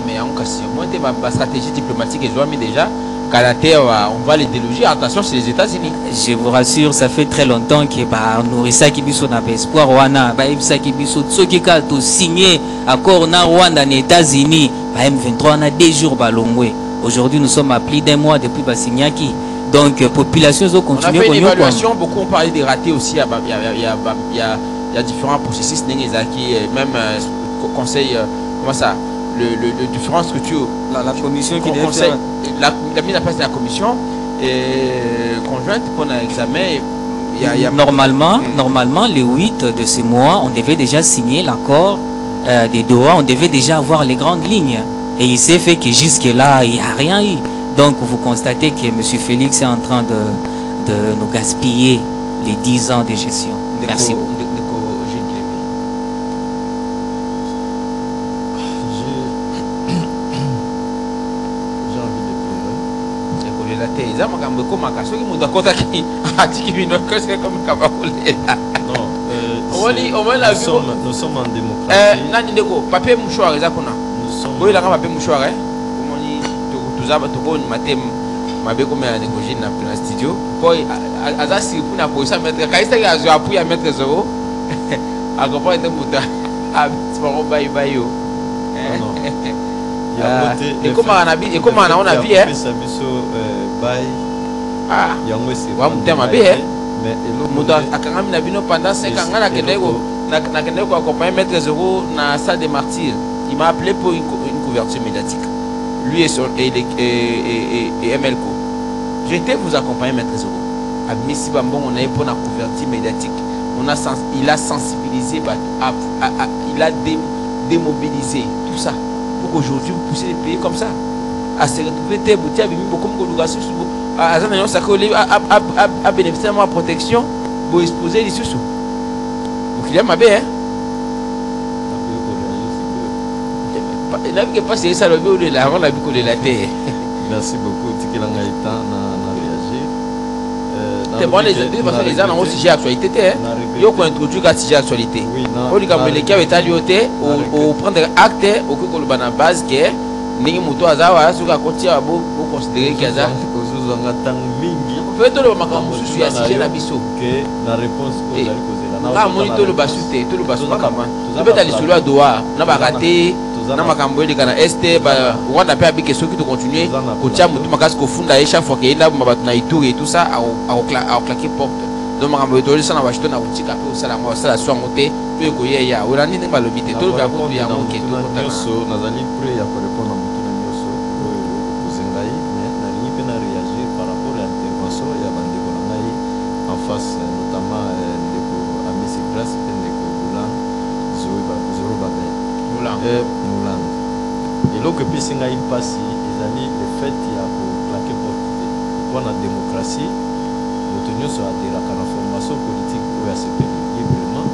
S1: Mais en cas, moi, ma stratégie diplomatique est mis déjà. On va les déloger. Attention, c'est les États-Unis.
S4: Je vous rassure, ça fait très longtemps que Nourissa Kibiso n'a pas espoir. Rwanda, Kibiso, Tsokika, tout signé accord na Rwanda, les États-Unis. M23, on a 2 jours balongwe. Aujourd'hui, nous sommes à plus d'1 mois depuis Basignaki. Donc, population, ils ont continué.
S1: On a fait une évaluation. Beaucoup ont parlé des ratés aussi. Il y a différents processus. Même conseil, comment ça? Le différentes structures,
S4: la commission qui
S1: conseille, la mise en place de la commission conjointe pour un examen.
S4: Normalement, le 8 de ce mois, on devait déjà signer l'accord des Doha, on devait déjà avoir les grandes lignes. Et il s'est fait que jusque-là, il n'y a rien eu. Donc, vous constatez que M. Félix est en train de nous gaspiller les 10 ans de gestion. Merci beaucoup.
S2: Nous sommes en démocratie.
S1: Papier mouchoir, oui, la papier mouchoir, dans studio. Pour la police à mettre, quand il y a appui à mettre 0, à comprendre de mouta. Et comment on a vu, mais pendant 5 ans, Maître Zoro dans la salle des martyrs. Il m'a appelé pour une couverture médiatique. Lui et MLCO. J'étais vous accompagner, Maître Zoro. À Missi Bambon, on a eu pour la couverture médiatique. Il a sensibilisé, il a démobilisé tout ça. Pour qu'aujourd'hui, vous poussiez les pays comme ça. À se retrouver, vous avez mis beaucoup de location. À bénéficier de ma protection pour exposer les sous. Donc il y a ma belle. Il n'a vu que pas c'est ça le but de la on a vu que de la terre.
S2: Merci beaucoup. Tu as réagi.
S1: C'est bon les deux parce que les gens ont aussi sujet actualité. Il y a introduire un sujet actualité. On dit que les cas est allié au prendre acte au que le bana base que ningi muto azawa sur la côté à beau considérer que ça. Peut-être le makambo sur ya sujet na biso.
S2: Que la réponse aux
S1: ah monito le basute tout le basu makama. Peut-être aller sur la doa na ba raté na makambo de kana este ba Rwanda pe abike soki to continuer ko tia mutu makasi ko funda chaque fois que il a mabatu na ituri et tout ça à claquer porte. Donc makambo to ça na ba chito na utika pe ça la mo ça la so ngote pe ko ye ya ora ni ba lobite to ba ko ya mo ke to ko
S2: so nazali prêt à répondre à mutu na nyoso kuzengai mais na ni pe na réagir par rapport à l'intervention ya bande ko ngai en face notamment ndeko Amisi Grace pe ndeko Bulan Zoro Babel Mulang. Et là que Pissinga il passe, ils allaient le fait il y a pour claquer porte. Pour la démocratie, nous tenions sur la formation politique pour ACP librement,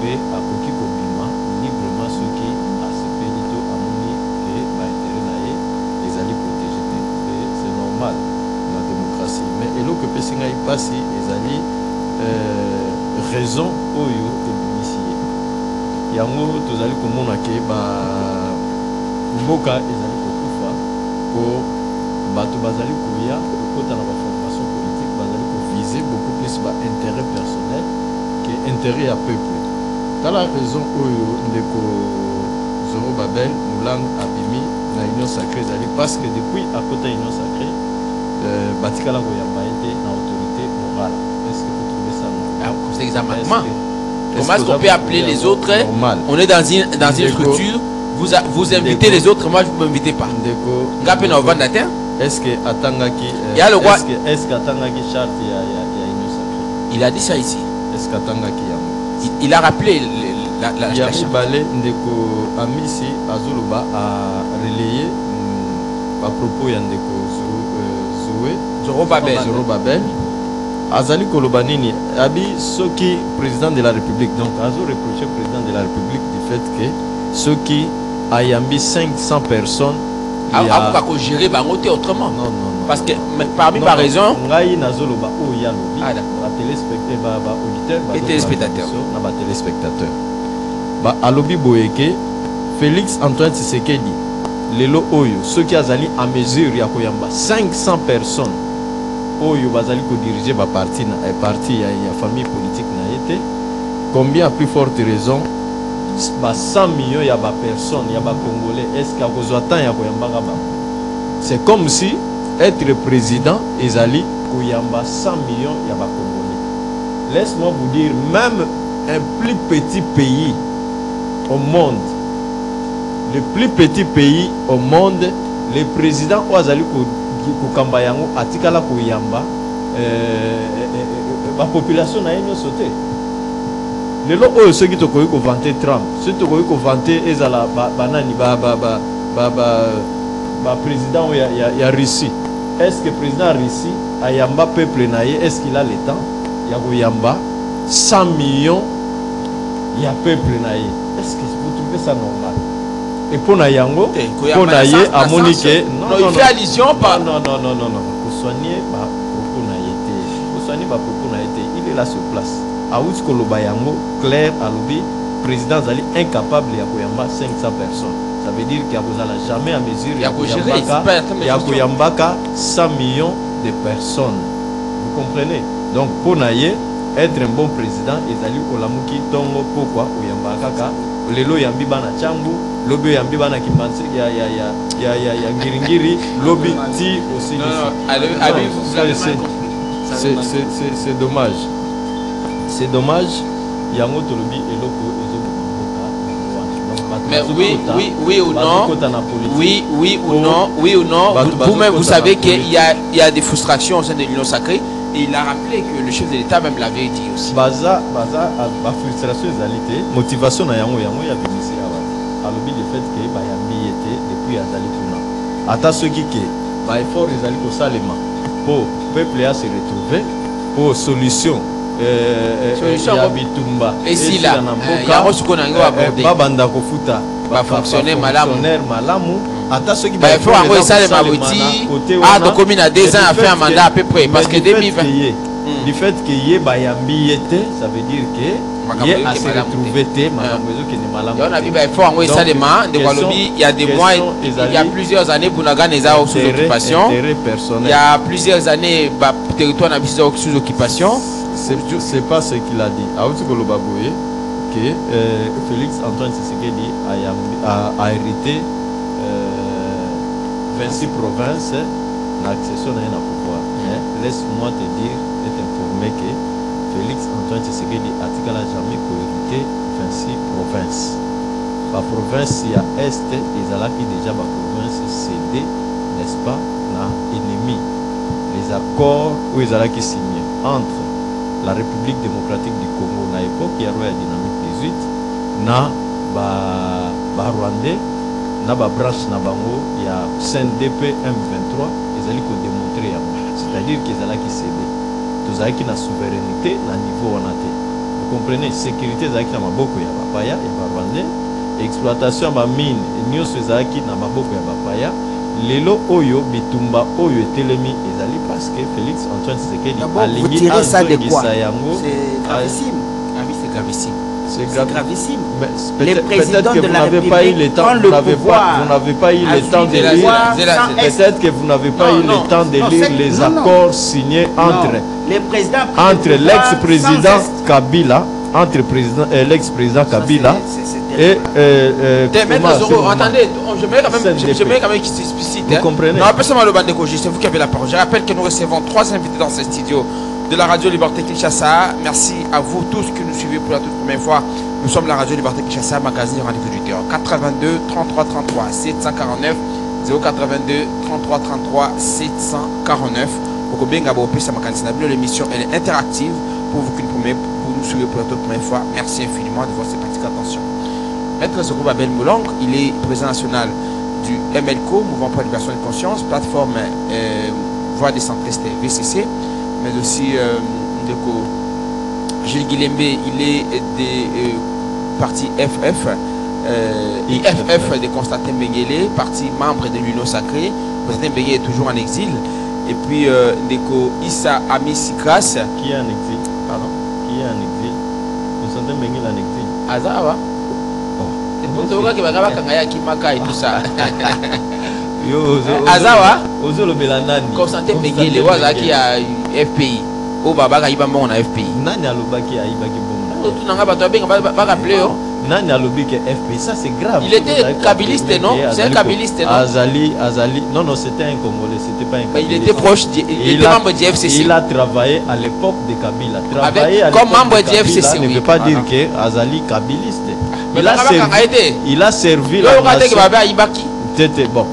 S2: et à Koki Kobima librement ceux qui ACP Lito Amoni et l'intérêt les alliés protégés. C'est normal la démocratie. Mais et là que Pissinga il passe, ils allaient raison au yo et initié. Yango tozali komona ke mboka ezali kokufa po bato bazali koya kokota na formation politique bazali viser beaucoup plus intérêt personnel que intérêt à peuple. Dans la raison oyo ndeko Zoro Babel Mulang abimi na union sacrée ezali parce que depuis à côté union sacrée batikala koyamba ete na autorité morale. Est-ce que vous trouvez ça normal?
S1: C'est exactement. Comment est-ce qu'on peut appeler les autres? On est dans une structure, vous invitez les autres, moi je ne vous m'invitez pas.
S2: Est-ce que Atangaki est-ce qu'Atangaki charte
S1: il a dit ça ici.
S2: Est-ce qu'Atangaki
S1: il a rappelé la charte.
S2: Ndeko Amisi Azuluba a relayé à propos de
S1: Zoro
S2: Babel. Azali Kolobanini, Abi Soki, président de la République. Donc, Azo reproché au président de la République du fait que Soki a yambi 500 personnes.
S1: Il a gérer autrement.
S2: Non.
S1: Parce que parmi par raison.
S2: Ngai nazoloba o ya lobi.
S1: Ah d'accord.
S2: Ba téléspectateur ba auditeur
S1: Et téléspectateurs.
S2: Na ba téléspectateur. Ba alobi boyeke Félix Antoine Tshisekedi lelo oyo ceux qui azali en mesure ya koyamba 500 personnes oyo bazali ko diriger ba parti na parti ya famille politique na été combien à plus forte raison ba 100 millions ya ba personnes ya ba congolais est-ce qu'il y a besoin temps ya koyamba ba c'est comme si être président ezali koyamba 100 millions ya ba congolais. Laisse-moi vous dire, même un plus petit pays au monde, le plus petit pays au monde, le président Ouazali Koukambayango atikala koyamba la population n'a rien sauté. Les lots ceux qui te connaissent vanter Trump, ceux qui te connaissent vanter ezala banani président ya Russie. Est-ce que le président Russie a yamba peuple naïe, est-ce qu'il a le temps? Il y a yamba 100 millions il y a peuple naïe. Est-ce que vous trouvez ça normal? Et pour Nayango, pour Naye, à Monique,
S1: non, il fait allusion par.
S2: Non. Pour soigner, propos naïté. Pour soigner, propos naïté. Il est là sur place. À Ouskolo Bayango, Claire Alobi, président Zali incapable de Yakoyamba 500 personnes. Ça veut dire qu'il n'y a jamais à mesure Yakoyambaka 100 millions de personnes. Vous comprenez? Donc, pour Naye, être un bon président, Ezali Olamuki Tongo, pourquoi Oyambaka lelo yambi bana changu lobi yambi bana kimbansi ya ngiringiri lobi ti aussi c'est dommage, c'est dommage yango to lobi eloko ezo
S1: mais oui ou non vous-même vous savez qu'il y a des frustrations au sein de l'Union sacrée. Et il a rappelé que le chef de l'État même l'avait dit aussi.
S2: Baza frustration ezalité, motivation na yango ya binisi awa. Alobi le fait que ba yambi était depuis azali kuna. Ata ceux qui ba effort ezali ko salema pour peuple a se retrouver pour solution ya bitumba.
S1: Et si là ya rosuko na ngo aborder.
S2: Ba banda ko futa
S1: ba fonctionnaire malamu.
S2: Ata ceux qui
S1: il faut envoyer ça les maboti à commune à 2 ans à faire un mandat à peu près parce que 2020
S2: du fait que yé bayambi était ça veut dire que yé a se retrouver té makamwezo qui ne malamu
S1: on a vu il faut envoyer ça les mains de Walobi il y a des mois il y a plusieurs années Bunaga n'est pas sous occupation il y a plusieurs années territoire n'a pas sous occupation
S2: c'est pas ce qu'il a dit à Outikolo Baboye que Félix Antoine Tshisekedi a hérité 26 provinces l'accession n'a rien à pouvoir. Laisse-moi te dire et t'informer que Félix Antoine Tshisekedi a jamais hérité 26 provinces. La province il y a Est et Zalaki déjà la province cédée, n'est-ce pas, na ennemi. Les accords où ils allaient signer entre la République démocratique du Congo à l'époque, il y a eu la dynamique 18, na Rwandais. Na ba branche na bango ya CNDP M23 ezali ko démontrer c'est-à-dire qu'ils allaient qui céder tozali qui na souveraineté na niveau on a té vous comprenez sécurité ezali na maboko ya bapaya ya Rwandais exploitation ba mine nyonso ezali qui na maboko ya bapaya lelo oyo bitumba oyo etelemi ezali parce que Félix Antoine Tshisekedi alingi azongisa yango
S1: c'est gravissime.
S3: C'est gravissime.
S2: Les présidents de la République prennent le pouvoir. Vous n'avez pas eu le temps de lire. Peut-être que vous n'avez pas eu le temps de lire les accords signés entre l'ex-président Kabila, l'ex-président Kabila et
S1: attendez, j'aimerais quand même qu'il s'explicite.
S2: Vous comprenez?
S1: Non, personne le Bandeko, c'est vous qui avez la parole. Je rappelle que nous recevons 3 invités dans ce studio de la radio Liberté Kinshasa. Merci à vous tous qui nous suivez pour la toute première fois. Nous sommes la radio Liberté Kinshasa, magazine Rendez-vous du Cœur. 82 33 33 749 082 33 33 749. L'émission elle est interactive pour vous qui nous suivez pour la toute première fois. Merci infiniment de votre sympathique attention. Maître Zoko Babel Moulong, il est président national du MLCO, Mouvement pour la libération de conscience, plateforme Voix décentriste VCC. Mais aussi Gilles Guilembe, il est des partis FF, IFF de Constantin Benguele, parti membre de l'Union sacrée. Constantin Benguele est toujours en exil. et puis Ndeko Issa Amisikras.
S2: Qui est en exil?
S1: Pardon?
S2: Qui est en exil? Constantin Benguil en exil.
S1: Azawa. C'est pour ça que Bagaba Kangaya Kimaka et tout ça. Azawa.
S2: Ozo le Belanani.
S1: Constantin Benguil, le Wazaki à FPI. Au Baba Ibamon à FPI.
S2: Nani Alobaki a Ibaki Bon.
S1: Tout n'a pas rappelé.
S2: Nani Alobaki FPI, ça c'est grave.
S1: Il était kabiliste, non? C'est un kabiliste, non?
S2: Azali. Non, c'était un Congolais, c'était pas un kabiliste.
S1: Il était proche, il était membre du FCC.
S2: Il a travaillé à l'époque de Kabila.
S1: Comme membre du FCC,
S2: ne veut pas dire que Azali kabiliste. Il a servi
S1: la
S2: nation. Bon.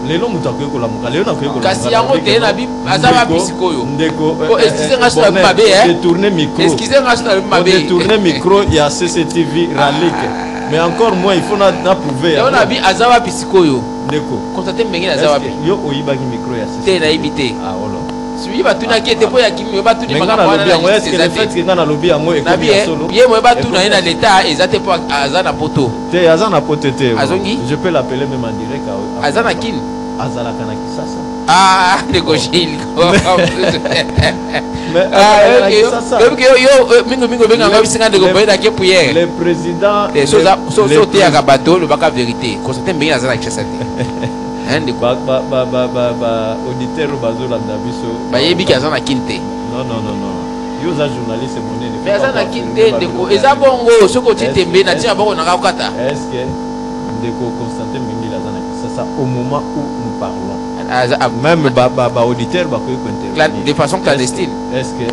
S2: Lelo mutakoye kolamuka lelo nakoye kolamuka
S1: kasi yango te na bi azaba pisikoyo
S2: ndeko
S1: excusez-moi sur le mabé
S2: détourner micro
S1: excusez-moi sur le mabé
S2: détourner micro il y a CCTV Ralik mais encore moins il faut na prouver
S1: on a bi azaba pisikoyo
S2: ndeko
S1: constater mengi azaba bi
S2: yo oyibaki micro ya
S1: CCTV na ibité
S2: ah voilà
S1: celui ba tuna ki était ya kimi ba tuna
S2: makana na lobby est-ce que le fait que ngana lobby yango ekomi ya solo
S1: bien mo ba tuna na l'état ezate po azana poto
S2: te azana poto te
S1: azongi
S2: je peux l'appeler même en direct
S1: azana kin
S2: azala kana kisasa
S1: ah négocier
S2: mais
S1: yo mingo benga ngabisinga ndeko boyeda ke prière
S2: le président
S1: so te ya bateau le baka vérité constater mbinga azana kishasa te
S2: auditeur bazolanda biso
S1: bayebi ki aza na kinte
S2: non yo za journaliste monene
S1: mais aza na kinte ndeko eza bongo soki oti tembe na ntina bongo nanga kokata
S2: est ce que ndeko Constantin Benguil aza na kisasa au moment où nous parlons même auditeur bakoki kointervenir
S1: de façon clandestine
S2: est ce que tu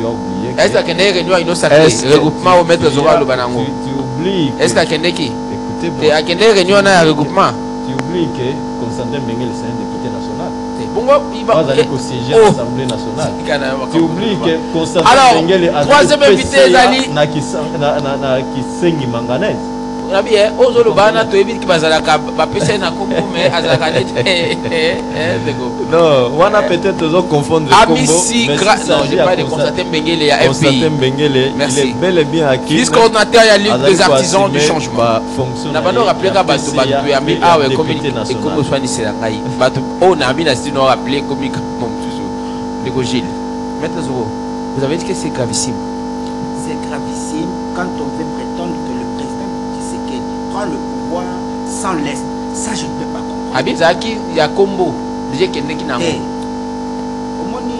S2: as oublié
S1: est ce que akende réunion ino sacré regroupement au maître zora loba nango
S2: tu oublies
S1: est ce que akendeki
S2: écoutez
S1: bon akende réunion na regroupement.
S2: Tu oublies que Constantin Benguil c'est un député national.
S1: Il va
S2: aller au siège de l'Assemblée nationale. Tu oublies que Constantin Benguil a
S1: troisième invité Zali
S2: na kisengi manganèse.
S1: Nabi ozolo bana to ebit ki bazalaka ba pesa na kombo mais azalaka net
S2: non wana peut-être ozo confondre
S1: combo mais non je parle de Constantin Benguil ya FPI.
S2: Constantin Benguil il est bel et bien acquis
S1: vice-coordinateur ya Ligue des artisans du changement na bano rappeler ka bato ya mi awe communiqué comme soigner c'est la ngai bato on a mis la style on rappeler comme le Gogil maître Zoro vous avez dit que c'est gravissime
S3: quand on veut prétendre que le président prend le pouvoir sans l'Est. Ça, je ne peux pas comprendre.
S1: Abizaki, il y a combo. Déjà qu'il y a qui n'a pas.
S3: Au moins, le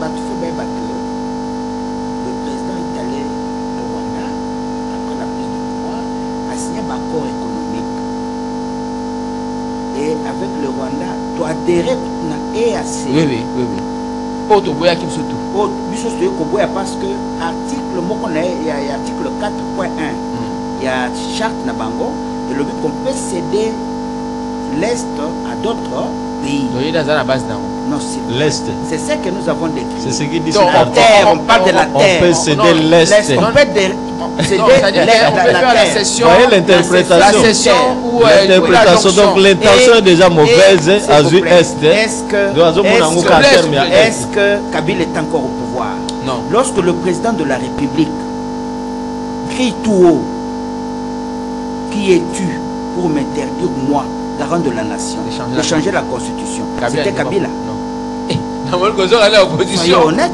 S3: président est allé au Rwanda, après la prise du pouvoir, a signé un accord économique. Et avec le Rwanda, tu as adhéré à EAC.
S1: Oui. Autre boya qui me surtout.
S3: Autre, parce que article 4.1. Il y a charte Nabango et le but qu'on peut céder l'Est à d'autres pays. Non, c'est
S2: l'Est.
S3: C'est ce que nous avons décrit.
S2: C'est ce qui dit
S3: la terre, on parle de la terre.
S2: On peut céder l'Est.
S3: On peut céder
S1: la cession.
S2: Vous voyez l'interprétation. Donc l'intention est déjà mauvaise.
S3: Est-ce que Kabila est encore au pouvoir?
S1: Non.
S3: Lorsque le président de la République crie tout haut, qui es-tu pour m'interdire, moi, garant de la nation, de changer la constitution? C'était Kabila.
S1: Non.
S3: Soyons honnêtes.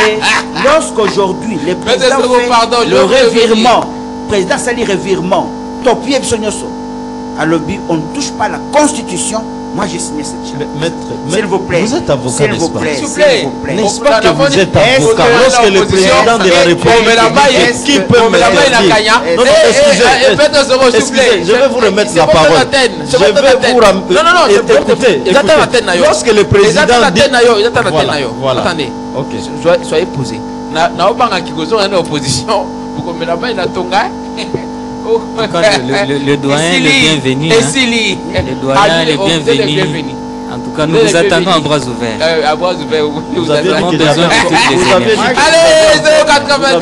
S3: Et lorsqu'aujourd'hui, le président fait le revirement, le président Sali revirement, Topié Psonyoso, à l'objet, on ne touche pas la constitution. Moi, j'ai signé cette charte. S'il vous plaît.
S2: Vous êtes avocat, n'est-ce pas?
S1: S'il vous plaît.
S2: N'est-ce pas que vous êtes avocat? Lorsque le président de la République, qui peut me dire? Non, excusez, je vais vous remettre la parole. Je vais vous écoutez. Lorsque le président dit... Voilà.
S1: Attendez. Soyez posés. Naobanga Kikozo est en opposition. Vous me la main na tonga.
S4: Le doyen est le bienvenu. Le doyen est le bienvenu. En tout cas, nous vous attendons à bras ouverts.
S1: À bras ouverts,
S2: vous avez besoin de toutes les énergies.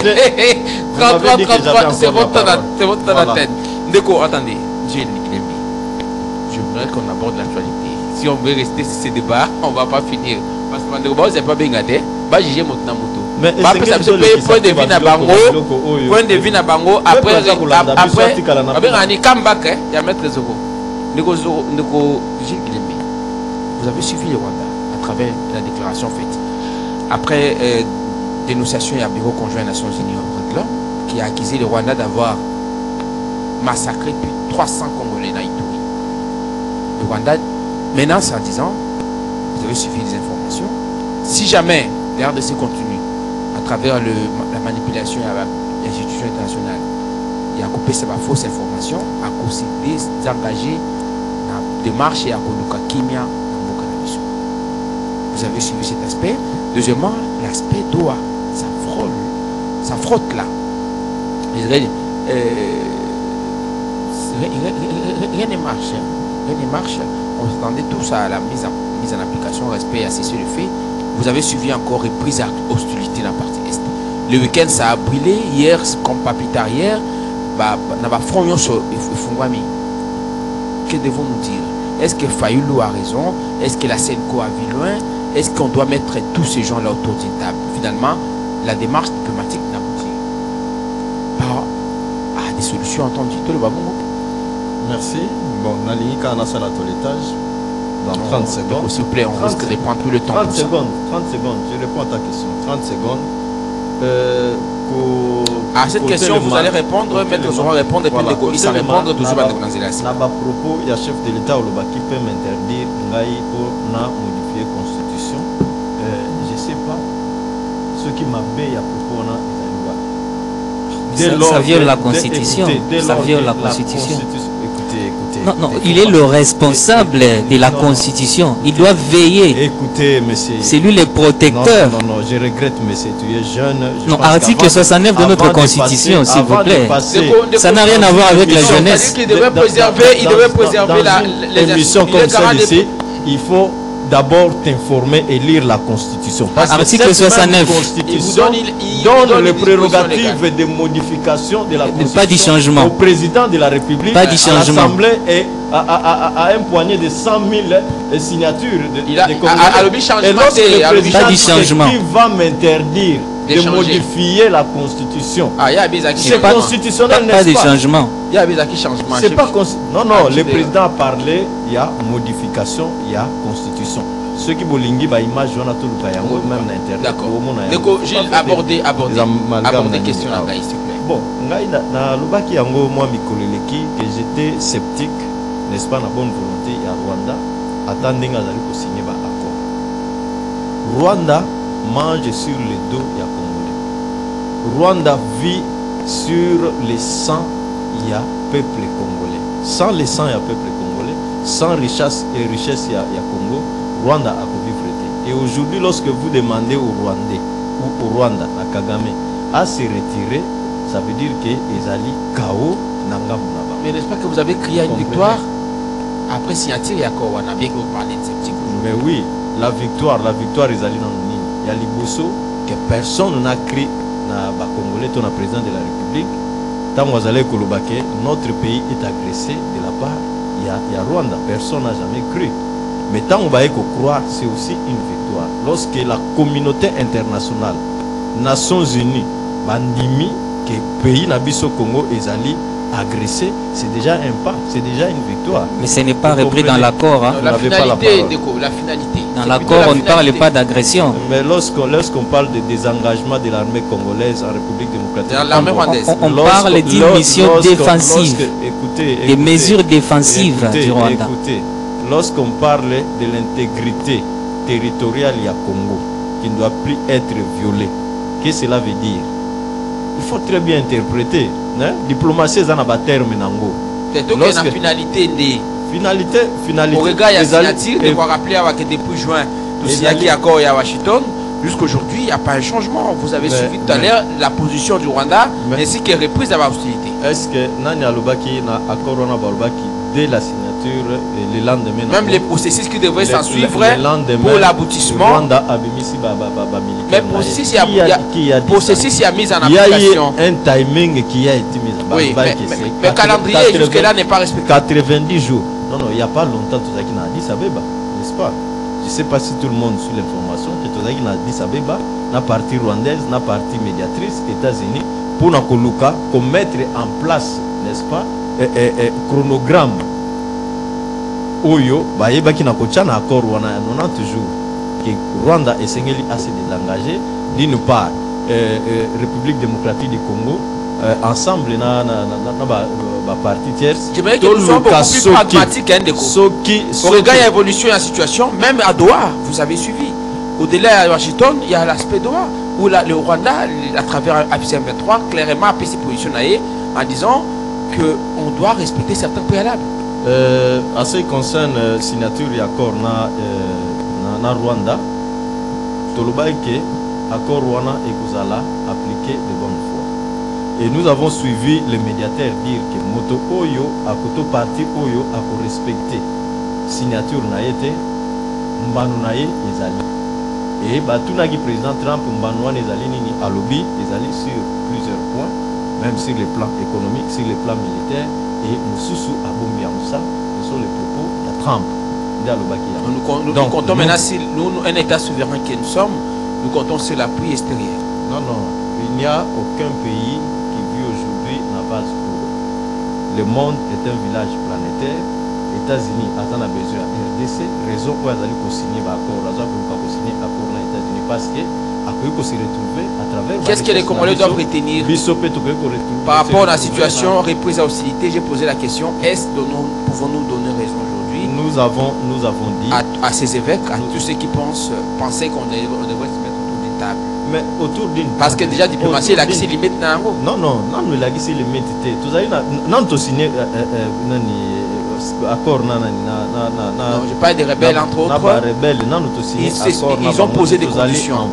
S1: Allez, 33, c'est votre antenne. Déco, attendez, Gilles Niklemi, je voudrais qu'on aborde l'actualité. Si on veut rester sur ces débats, on ne va pas finir. Parce que vous n'avez pas bien gardé, va juger mon moto.
S2: Mais
S1: point de vue na bango après il y a maître Zoro Gilles Guillemé. Vous avez suivi le Rwanda. travers la déclaration faite. Après dénonciation, il y a le Bureau conjoint des Nations Unies aux droits de l'homme qui a accusé le Rwanda d'avoir massacré plus de 300 Congolais dans Ituri. Le Rwanda menace en disant, vous avez suivi des informations, si jamais la RDC continue à travers la manipulation à l'institution internationale, il y a coupé ces fausses informations, à cause des engagés dans la démarche et à Koluka Kimia dans le Mokanabiso. Vous avez suivi cet aspect. Deuxièmement, l'aspect Doha, ça frotte là. Rien ne marche. Rien ne marche. On s'attendait tous à la mise en application, respect à cesser le fait. Vous avez suivi encore reprise à hostilité dans la partie Est. Le week-end, ça a brûlé. Hier, comme pas plus tard hier, que devons-nous dire? Est-ce que Fayoulou a raison? Est-ce que la Senko a vu loin? Est-ce qu'on doit mettre tous ces gens là autour d'une table? Finalement, la démarche diplomatique n'aboutit pas à des solutions entendues.
S2: Merci. Bon, Nali Kanasa la toilettage. Dans 30 secondes.
S1: S'il vous plaît, on risque de prendre tout le temps.
S2: 30 secondes, je réponds à ta question. 30 secondes.
S1: À cette question, vous allez répondre, Maître Zora répondre, et puis les commissaires sans répondre, toujours à
S2: la propos, il y a chef de l'État qui peut m'interdire pour modifier la Constitution. Je ne sais pas ce qui m'a fait à propos de
S4: ça viole la Constitution. Ça viole la Constitution.
S2: Écoutez,
S4: non, il est le responsable de la Constitution. Il doit veiller.
S2: Écoutez, monsieur.
S4: C'est lui le protecteur.
S2: Non, je regrette, monsieur. Tu es jeune.
S4: Non, article 69 de notre Constitution, s'il vous plaît. Ça n'a rien à voir avec la jeunesse.
S1: Il devrait préserver les
S2: émissions comme celle-ci. Il faut d'abord t'informer et lire la Constitution. Parce
S4: article
S2: que
S4: 69
S2: Constitution donne les prérogatives de modification de la Constitution
S4: pas du changement.
S2: au président de la République,
S4: pas du changement.
S2: à l'Assemblée et à un poignet de 100 000 signatures de
S1: Congolais.
S2: Et lorsque le président
S4: qui
S2: va m'interdire de modifier la Constitution, c'est constitutionnel,
S4: pas
S2: n'est-ce
S4: de
S2: pas?
S4: changement.
S1: Il y a des changements.
S2: C'est pas non, le président a parlé, il y a modification, il y a constitution. Ceux qui bolingi ba image on a tout le yango même na internet.
S1: D'accord. Gilles aborder question là s'il vous plaît.
S2: Bon, ngai na lobaki yango moi mikoleleki que j'étais sceptique, n'est-ce pas, na bonne volonté ya Rwanda attendant azali ko signer ba accord. Rwanda mange sur le dos ya Congolais. Rwanda vit sur les sangs il y a peuple congolais. Sans les sangs, il y a peuple congolais. Sans richesse et richesse, il y a Congo. Rwanda a vivre. Et aujourd'hui, lorsque vous demandez aux Rwandais ou au Rwanda, à Kagame, à se retirer, ça veut dire que Ezali Kao Nanga Munaba.
S1: Mais n'est-ce pas que vous avez crié à une victoire après signature et accord? On a bien que vous parlez de ces petits coups.
S2: Mais oui, la victoire Ezali dans le Nini. Il y a Liboso que personne n'a crié na Congolais, ton président de la République. Notre pays est agressé de la part, il y a Rwanda, personne n'a jamais cru. Mais tant on va croire, c'est aussi une victoire. Lorsque la communauté internationale, Nations Unies, bandimi, que le pays Nabiso Congo est allé agressé, c'est déjà un pas, c'est déjà une victoire.
S4: Mais ce n'est pas repris dans l'accord. Hein.
S1: La finalité, la finalité.
S4: Dans l'accord, on ne parle pas d'agression.
S2: Mais lorsqu'on parle de désengagement de l'armée congolaise en République démocratique,
S4: on parle d'une mission défensive, des mesures défensives du Rwanda.
S2: Écoutez, lorsqu'on parle de l'intégrité territoriale du Congo, qui ne doit plus être violée, qu'est-ce que cela veut dire? Il faut très bien interpréter. Diplomatie, c'est un terme nango.
S1: C'est donc la finalité des
S2: finalité.
S1: Au regard de la signature, il faut rappeler que depuis juin, tout ce qui est accord à Washington, jusqu'aujourd'hui, il n'y a pas un changement. Vous avez suivi tout à l'heure la position du Rwanda ainsi que reprise à la hostilité.
S2: Est-ce que Nani Alobaki n'a accord dès la signature le lendemain?
S1: Même les processus qui devraient s'en suivre pour l'aboutissement. Mais processus, il y a mise en application.
S2: Il y a un timing qui a été mis en
S1: application. Oui, mais le calendrier jusque-là n'est pas respecté.
S2: 90 jours. Non, il n'y a pas longtemps, tout ça qui n'a dit ça, n'est-ce pas? Je ne sais pas si tout le monde suit l'information que tout ça qui n'a dit ça, la partie rwandaise, la partie médiatrice, États-Unis, pour nous mettre en place, n'est-ce pas, chronogramme. Oyo, bah, il y a un accord 90 jours. que Rwanda et Sengeli a se désengager d'une part République démocratique du Congo ensemble na partie tierce.
S1: Je me dis que nous sommes beaucoup plus pragmatiques hein, au regard de l'évolution de la situation, même à Doha, vous avez suivi. Au-delà de Washington, il y a l'aspect Doha, où le Rwanda, à travers APCM 23, clairement a pris ses positions en disant qu'on doit respecter certains préalables.
S2: En ce qui concerne la signature de l'accord na Rwanda, Tolobaïke, accord Rwanda et Kouzala appliqué de bonne foi. Et nous avons suivi le médiateur dire que Moto Oyo, à Koto Parti Oyo, a respecté signature naïté, Mbanu naïe, Ezali. Et Batunagi président Trump, Mbanu Ezali, Nini, à lobby, Ezali sur plusieurs points, même sur le plan économique, sur le plan militaire, et Moussoussou Aboumi Amoussa, ce sont les propos de Trump.
S1: Nous comptons maintenant, si nous, un État souverain que nous sommes, nous comptons sur l'appui extérieur.
S2: Non, il n'y a aucun pays qui vit aujourd'hui dans la base pour. Le monde est un village planétaire. États-Unis attendent a besoin de RDC, raison pour aller signer l'accord, raison pour signer l'accord aux États-Unis parce que à se retrouver à travers.
S1: Qu'est-ce que les Congolais doivent retenir par rapport à la situation reprise à hostilité? J'ai posé la question, est-ce que nous pouvons-nous donner raison aujourd'hui?
S2: Nous avons dit
S1: à ces évêques, à tous ceux qui pensaient qu'on devrait se mettre autour d'une table.
S2: Mais autour d'une table.
S1: Parce que déjà diplomatie, la qui limite n'a pas.
S2: Non, la qui limite. Tout avez non signé accord non,
S1: je parle des rebelles entre autres. Ils ont posé des conditions.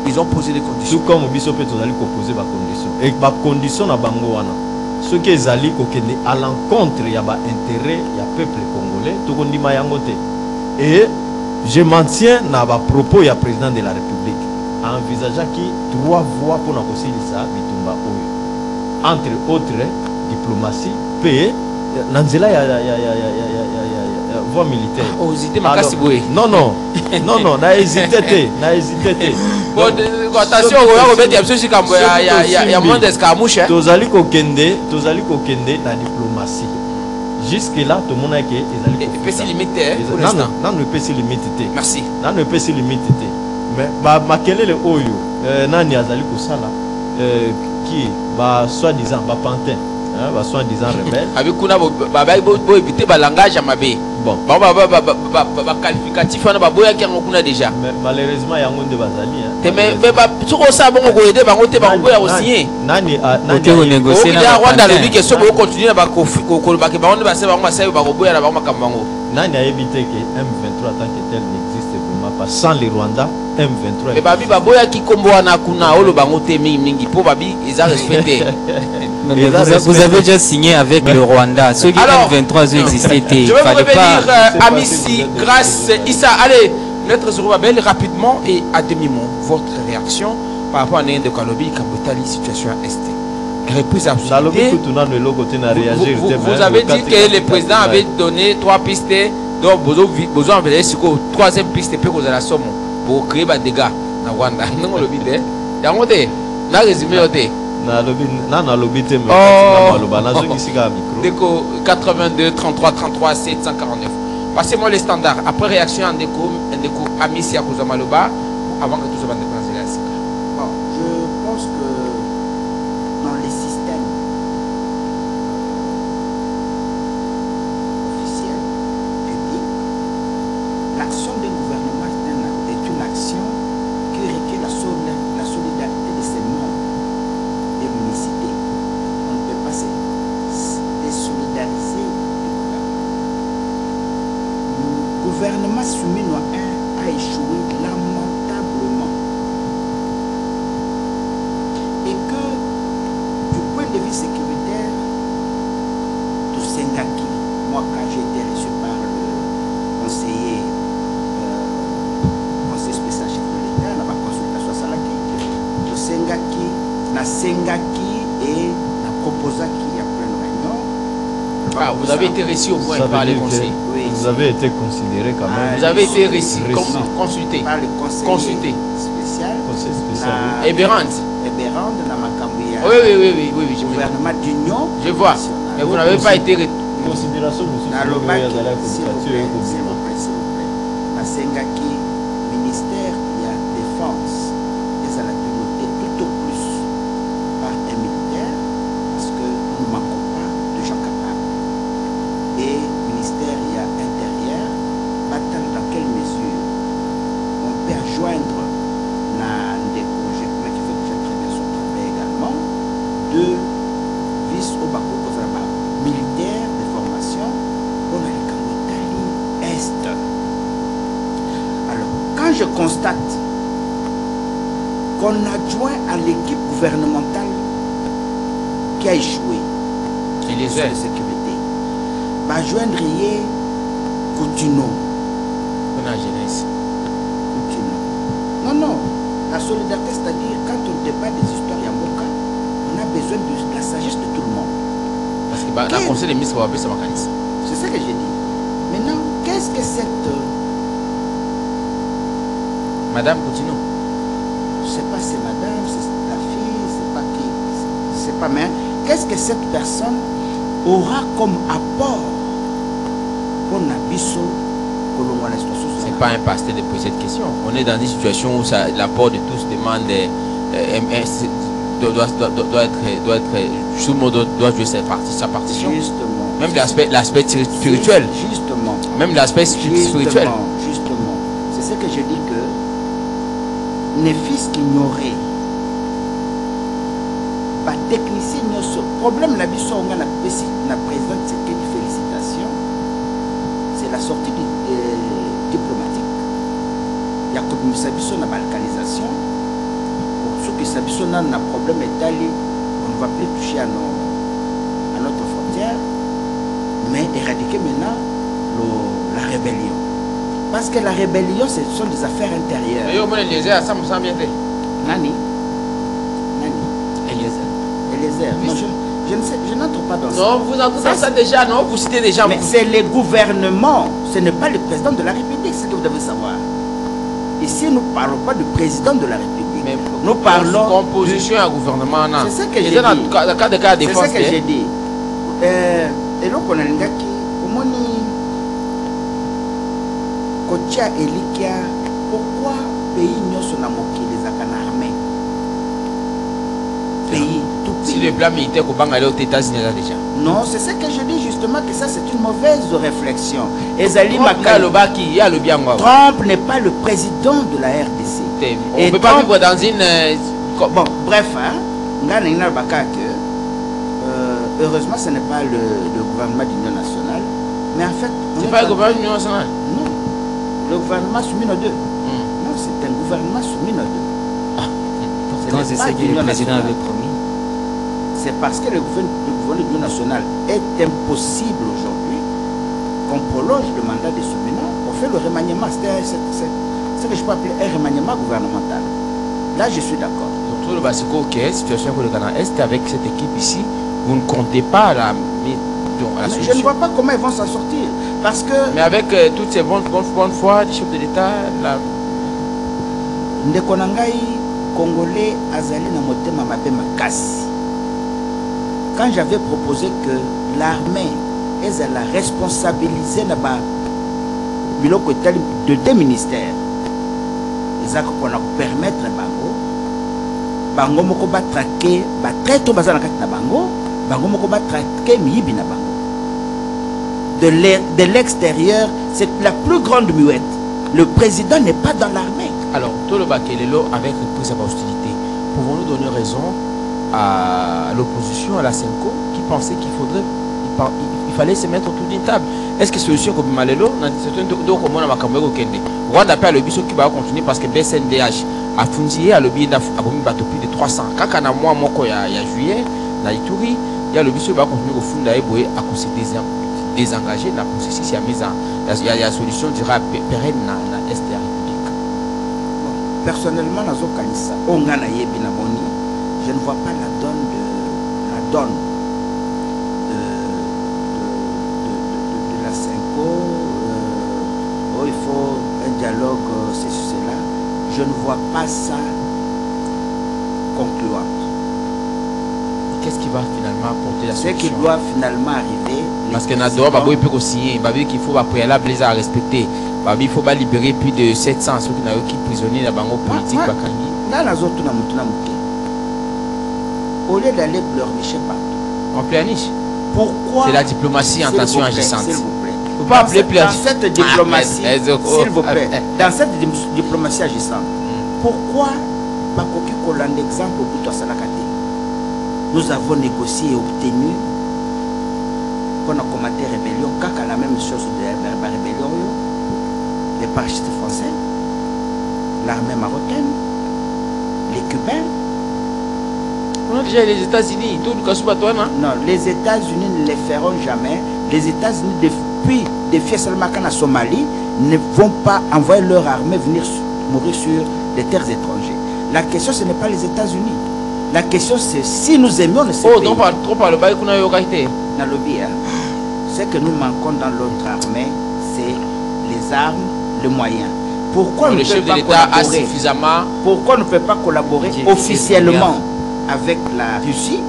S1: Ils ont posé des conditions.
S2: Tout comme Bishop et Tozali posé des conditions. Et ma condition na bango wana. Ce qui est allé à l'encontre, il y a intérêt, il y a peuple congolais, tout le monde. Et je maintiens dans le propos du président de la République, en envisageant qu'il 3 voies pour nous ça, entre autres, diplomatie, paix, Nanzela, il y a voie militaire.
S1: Oh, hésité, ma casse bouée.
S2: Non, n'a hésité.
S1: Bon, attention, il y a moins d'escarmouches.
S2: Tozali kokende la diplomatie. Jusque-là, tout le monde a été.
S1: Il peut se limiter pour l'instant.
S2: Non, il peut se limiter.
S1: Merci.
S2: Non, il peut se limiter. Mais, quel est le Oyo? Nani Azali Kosala, qui va soi-disant, pantin. Soi-disant rebelle.
S1: Avec Kuna, il éviter le langage à ma baie.
S2: Bon.
S1: Qualificatif, on a déjà.
S2: Mais malheureusement, il y a un monde de Bazali.
S1: Mais tout ça, on va aider, on va signer.
S2: Nani
S4: a négocié.
S2: Nani a évité que M23 tant que tel n'existe vraiment pas. Sans les Rwandais, M23.
S1: Mais Babi Baboya qui comboana kuna olo bangote mingi pour Babi ils ont respecté.
S4: Vous avez déjà signé avec le Rwanda. Ceux qui M23 ont existé.
S1: Je vais vous revenir Amissi, grâce Issa. Allez, Maître Zorobabel, rapidement et à demi-mot, votre réaction par rapport à Néen de Kalobi, Kambotali, situation est. Reprise à vous avez dit que le président avait donné 3 pistes, donc vous avez envoyé sur 3e piste pour la somme pour créer des dégâts dans Rwanda. Non, le vide. Il y a un côté, on a résumé au thé. Déco 82 33 33 749. Passez-moi les standards. Après réaction en déco Amissi à Kouzamaloba avant que tout se passe.
S3: Bon, je pense que dans les systèmes officiels, publics, l'action des gouvernements est une action qui requiert la solidarité de ses membres, des municipalités. On ne peut pas se désolidariser du gouvernement soumis a échoué lamentablement. Et que du point de vue sécuritaire, tout Sengaki, moi quand j'ai été reçu par le conseiller spécial chef de l'État, dans ma consultation à Salaki, tout Sengaki, na Sengaki et na Proposaki après une réunion.
S1: Ah, vous avez été reçu au moins par les conseils.
S2: Oui. Vous avez été considéré quand même.
S1: Vous avez été reçu, consulté.
S3: Par le conseiller
S1: consulté.
S3: Spécial.
S2: Conseil spécial.
S1: Ebérante.
S3: Ebérante dans ma Cambouya.
S1: Oui.
S3: Gouvernement d'union.
S1: Je vois. Mais vous n'avez pas été
S2: considération, monsieur.
S3: S'il vous plaît. La Sengaki, ministre ministère de la Défense, et ça l'a piloté tout au plus par un militaire, parce que nous ne manquons pas de gens capables. Et le ministère de l'Intérieur, dans quelle mesure on peut adjoindre des projets qui fait déjà très bien son travail également, de vice au Bako militaire de formation, on a les Kangotali Est. Alors, quand je constate qu'on adjoint à l'équipe gouvernementale qui a échoué
S1: et les
S3: sur la sécurité, va joindre Coutinho.
S1: On a jeunesse.
S3: Non, non. La solidarité, c'est-à-dire quand on débat des histoires Yamoka, on a besoin de la sagesse de tout le monde.
S1: Parce que la conseil des ministres va appeler ce mécanisme.
S3: C'est ce que j'ai dit. Maintenant, qu'est-ce que cette...
S1: Madame Coutinho.
S3: Je ne sais pas si c'est madame, c'est la fille, c'est pas qui. C'est pas mais qu'est-ce que cette personne aura comme apport pour Nabiso?
S1: C'est pas un pasteur de poser cette question. On est dans une situation où l'apport de tous demande doit jouer sa partition.
S3: Justement.
S1: Même l'aspect spirituel.
S3: Justement.
S1: Même l'aspect spirituel.
S3: Justement. C'est ce que je dis que les fils qui ignoraient pas technicien le problème la biso on a la présidente c'est que félicitations. C'est la sortie diplomatique. Il y a comme Sabiso na balkanisation. Pour ceux qui Sabiso n'a un problème étalé, on ne va plus toucher à notre frontière, mais éradiquer maintenant la rébellion. Parce que la rébellion, ce sont des affaires intérieures.
S1: Et au moins Eliezer, ça me semble bien.
S3: Nani Eliezer.
S1: Oui.
S3: Non, je n'entre pas dans ça.
S1: Non, vous entrez dans ça déjà, non? Vous citez déjà.
S3: Mais c'est le gouvernement, ce n'est pas le président de la République, c'est ce que vous devez savoir. Ici, nous ne parlons pas du président de la République.
S1: Mais
S3: nous parlons
S1: composition à gouvernement.
S3: C'est ce que j'ai dit.
S1: Dans le cas de la défense.
S3: C'est ce que j'ai dit. Et donc, on a un gars qui, au moins, Kotia Elikia, pourquoi pays n'y sont les armées? Pays, tout pays.
S1: Si le plan militaire qu'on va aller aux États-Unis déjà.
S3: Non, c'est ce que je dis justement que ça c'est une mauvaise réflexion. Trump n'est pas le président de la RDC.
S1: On ne peut pas vivre dans une...
S3: Bon, bref, heureusement ce n'est pas le gouvernement de l'Union nationale, mais en fait...
S1: C'est pas le gouvernement de l'Union nationale?
S3: Non, le gouvernement soumis aux deux. Non, c'est un gouvernement soumis aux deux.
S4: Pourtant, c'est ce que le président avait promis.
S3: C'est parce que le gouvernement de l'Union nationale est impossible aujourd'hui qu'on prolonge le mandat des soutenants, on fait le remaniement. C'est ce que je peux appeler un remaniement gouvernemental. Là, je suis d'accord.
S1: Docteur Le Bassiko, ok, situation pour le Ghana Est, avec cette équipe ici, vous ne comptez pas la solution.
S3: Je ne vois pas comment ils vont s'en sortir. Parce que...
S1: Mais avec toutes ces bonnes foi du chef de l'État,
S3: Ndekonangai, Congolais, Azali, Namotema, Mabema, Kassi. Quand j'avais proposé que l'armée est la responsabiliser de deux ministères, ils ont permettre Bango moko ba traquer ba très tôt bazana kati na Bango moko ba traquer miyibi na bango. De l'extérieur, c'est la plus grande muette. Le président n'est pas dans l'armée.
S1: Alors, tout le Bakelelo avec reprise à hostilité, pouvons-nous donner raison à l'opposition, à la Senko, qui pensait qu'il fallait se mettre autour d'une table? Est-ce que solution comme Malelo, c'est un document à Makambo Kende? Rwanda appelle le biso qui va continuer parce que BSNDH a fusillé à l'objet d'Abomi Bato plus de 300. Quand on a moi, il y a juillet, dans Ituri, il y a le biso qui va continuer au fond d'Aeboé à cause désengager dans le processus. Il y a la solution durable pérenne dans l'Est de la République.
S3: Personnellement, dans Zokanissa, je ne vois pas la donne de la Senko. Il faut un dialogue, c'est cela. Je ne vois pas ça concluant.
S1: Qu'est-ce qui va finalement apporter la solution?
S3: Ce qui doit finalement arriver.
S1: Parce que Nador, il peut signer, il faut préalable à respecter. bah, il faut pas libérer plus de 700 ceux qui n'ont qui prisonniers dans bango politique bakangi.
S3: Dans la zone na mutuna muke. Au lieu d'aller pleurnicher partout.
S1: On pleurniche.
S3: Pourquoi?
S1: C'est la diplomatie en tension agissante.
S3: S'il vous plaît.
S1: Faut pas appeler
S3: Dans cette diplomatie, s'il vous plaît, dans cette diplomatie agissante, pourquoi Bakoki Koland exemple au bout de Salakate? Nous avons négocié et obtenu qu'on a commenté rébellion, kaka la même chose de la rébellion, les parachutistes français, l'armée marocaine, les Cubains.
S1: On a déjà les États-Unis, tout le cas
S3: non, les États-Unis ne les feront jamais. Les États-Unis, depuis défier seulement en Somalie, ne vont pas envoyer leur armée venir mourir sur des terres étrangères. La question, ce n'est pas les États-Unis. La question, c'est si nous aimions le
S1: oh, non, pas trop par le bail qu'on a eu au Kaité.
S3: Dans le bien, ce que nous manquons dans notre armée, c'est les armes, les moyens. Pourquoi
S1: le chef de l'État a suffisamment.
S3: Pourquoi on ne peut pas collaborer officiellement avec la Russie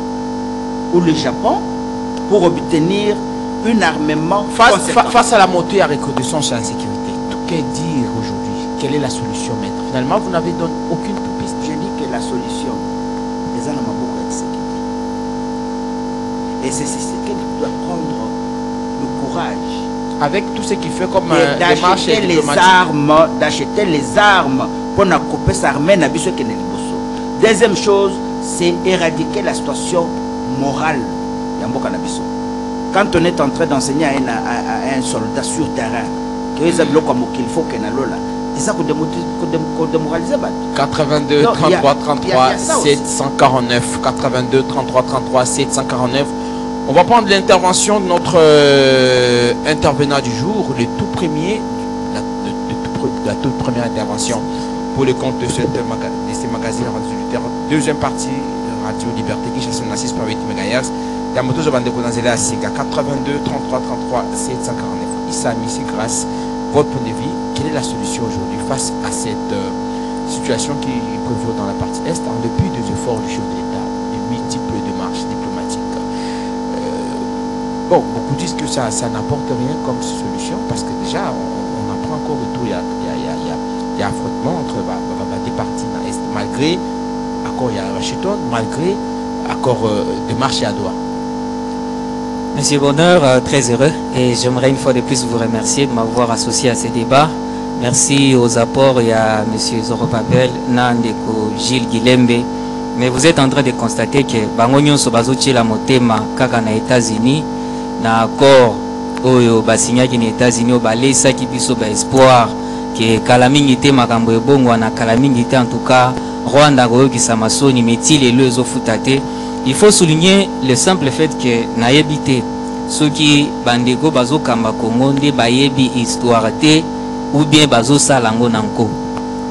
S3: ou le Japon pour obtenir un armement
S1: face à la montée à recrudescence en sécurité? Que dire aujourd'hui? Quelle est la solution, maître? Finalement, vous n'avez donné aucune piste.
S3: Je dis que la solution, les gens n'ont beaucoup de sécurité. Et c'est ce qui doit prendre le courage.
S1: Avec tout ce qu'il fait comme démarche diplomatique.
S3: D'acheter les armes pour nous couper sa armée. Deuxième chose, c'est éradiquer la situation morale. Quand on est en train d'enseigner à un soldat sur terrain, qu'il faut qu'il c'est ça qu'on démoralise.
S1: 82 33 33 749 82 33 33 749. On va prendre l'intervention de notre intervenant du jour, le tout premier, la toute première intervention pour le compte de ces magazines Radio Lutère. Deuxième partie, Radio Liberté qui chasse 6.8 MHz. Yamoto Jabandeko Nanzela Siga 82 33 33 749. Issa Missi, grâce votre point de vue, quelle est la solution aujourd'hui face à cette situation qui prévaut dans la partie Est en dépit des efforts du chef de l'État, de multiples démarches diplomatiques? Bon, beaucoup disent que ça n'apporte rien comme solution parce que déjà on apprend encore et tout, il y a affrontement entre des parties dans l'Est, malgré accord il y a Washington, malgré accord de marche à Doha.
S4: Monsieur Bonheur, très heureux et j'aimerais une fois de plus vous remercier de m'avoir associé à ces débats. Merci aux apports, il y a M. Zoropabel, Nandeko, Gilles Guilembe. Mais vous êtes en train de constater que Bangonyon Sobazochi la Motema, Kaka na États-Unis, na accord, Oyo Basignaki na États-Unis, Obalesa qui biso ba espoir, que Kalamingite Makambo Ebongo, na Kalamingite en tout cas, Rwanda Goyo Kisamasoni, Métil et Lezo Futate. Il faut souligner le simple fait que naïbité, ceux qui bandeko bazo kamba kongonde bayebi histoire te ou bien bazo salango nanko.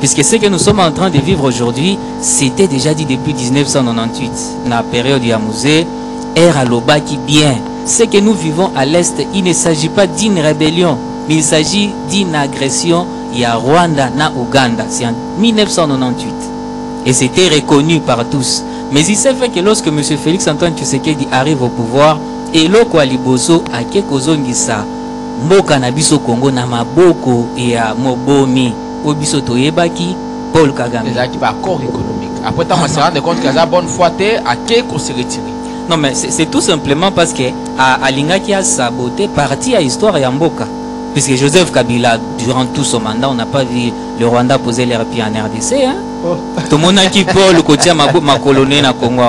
S4: Puisque ce que nous sommes en train de vivre aujourd'hui, c'était déjà dit depuis 1998, dans la période Yamouze, Era Lobaki bien. Ce que nous vivons à l'Est, il ne s'agit pas d'une rébellion, mais il s'agit d'une agression. Il y a Rwanda, na Ouganda, c'est en 1998. Et c'était reconnu par tous. Mais il s'est fait que lorsque M. Félix Antoine Tshisekedi arrive au pouvoir, et loko aliboso akekozongisa mboka na biso Congo na maboko ya mobomi obiso toyebaki Paul Kagame.
S1: Les accords économiques. Après tant on se rend compte que la bonne foi akeko se retirer.
S4: Non mais c'est tout simplement parce que Alingaki a saboté partie à histoire ya mboka. Puisque Joseph Kabila, durant tout son mandat, on n'a pas vu le Rwanda poser les pieds en RDC. Hein? Oh. Tout le monde a qui Paul, le côté ma colonie na Congo.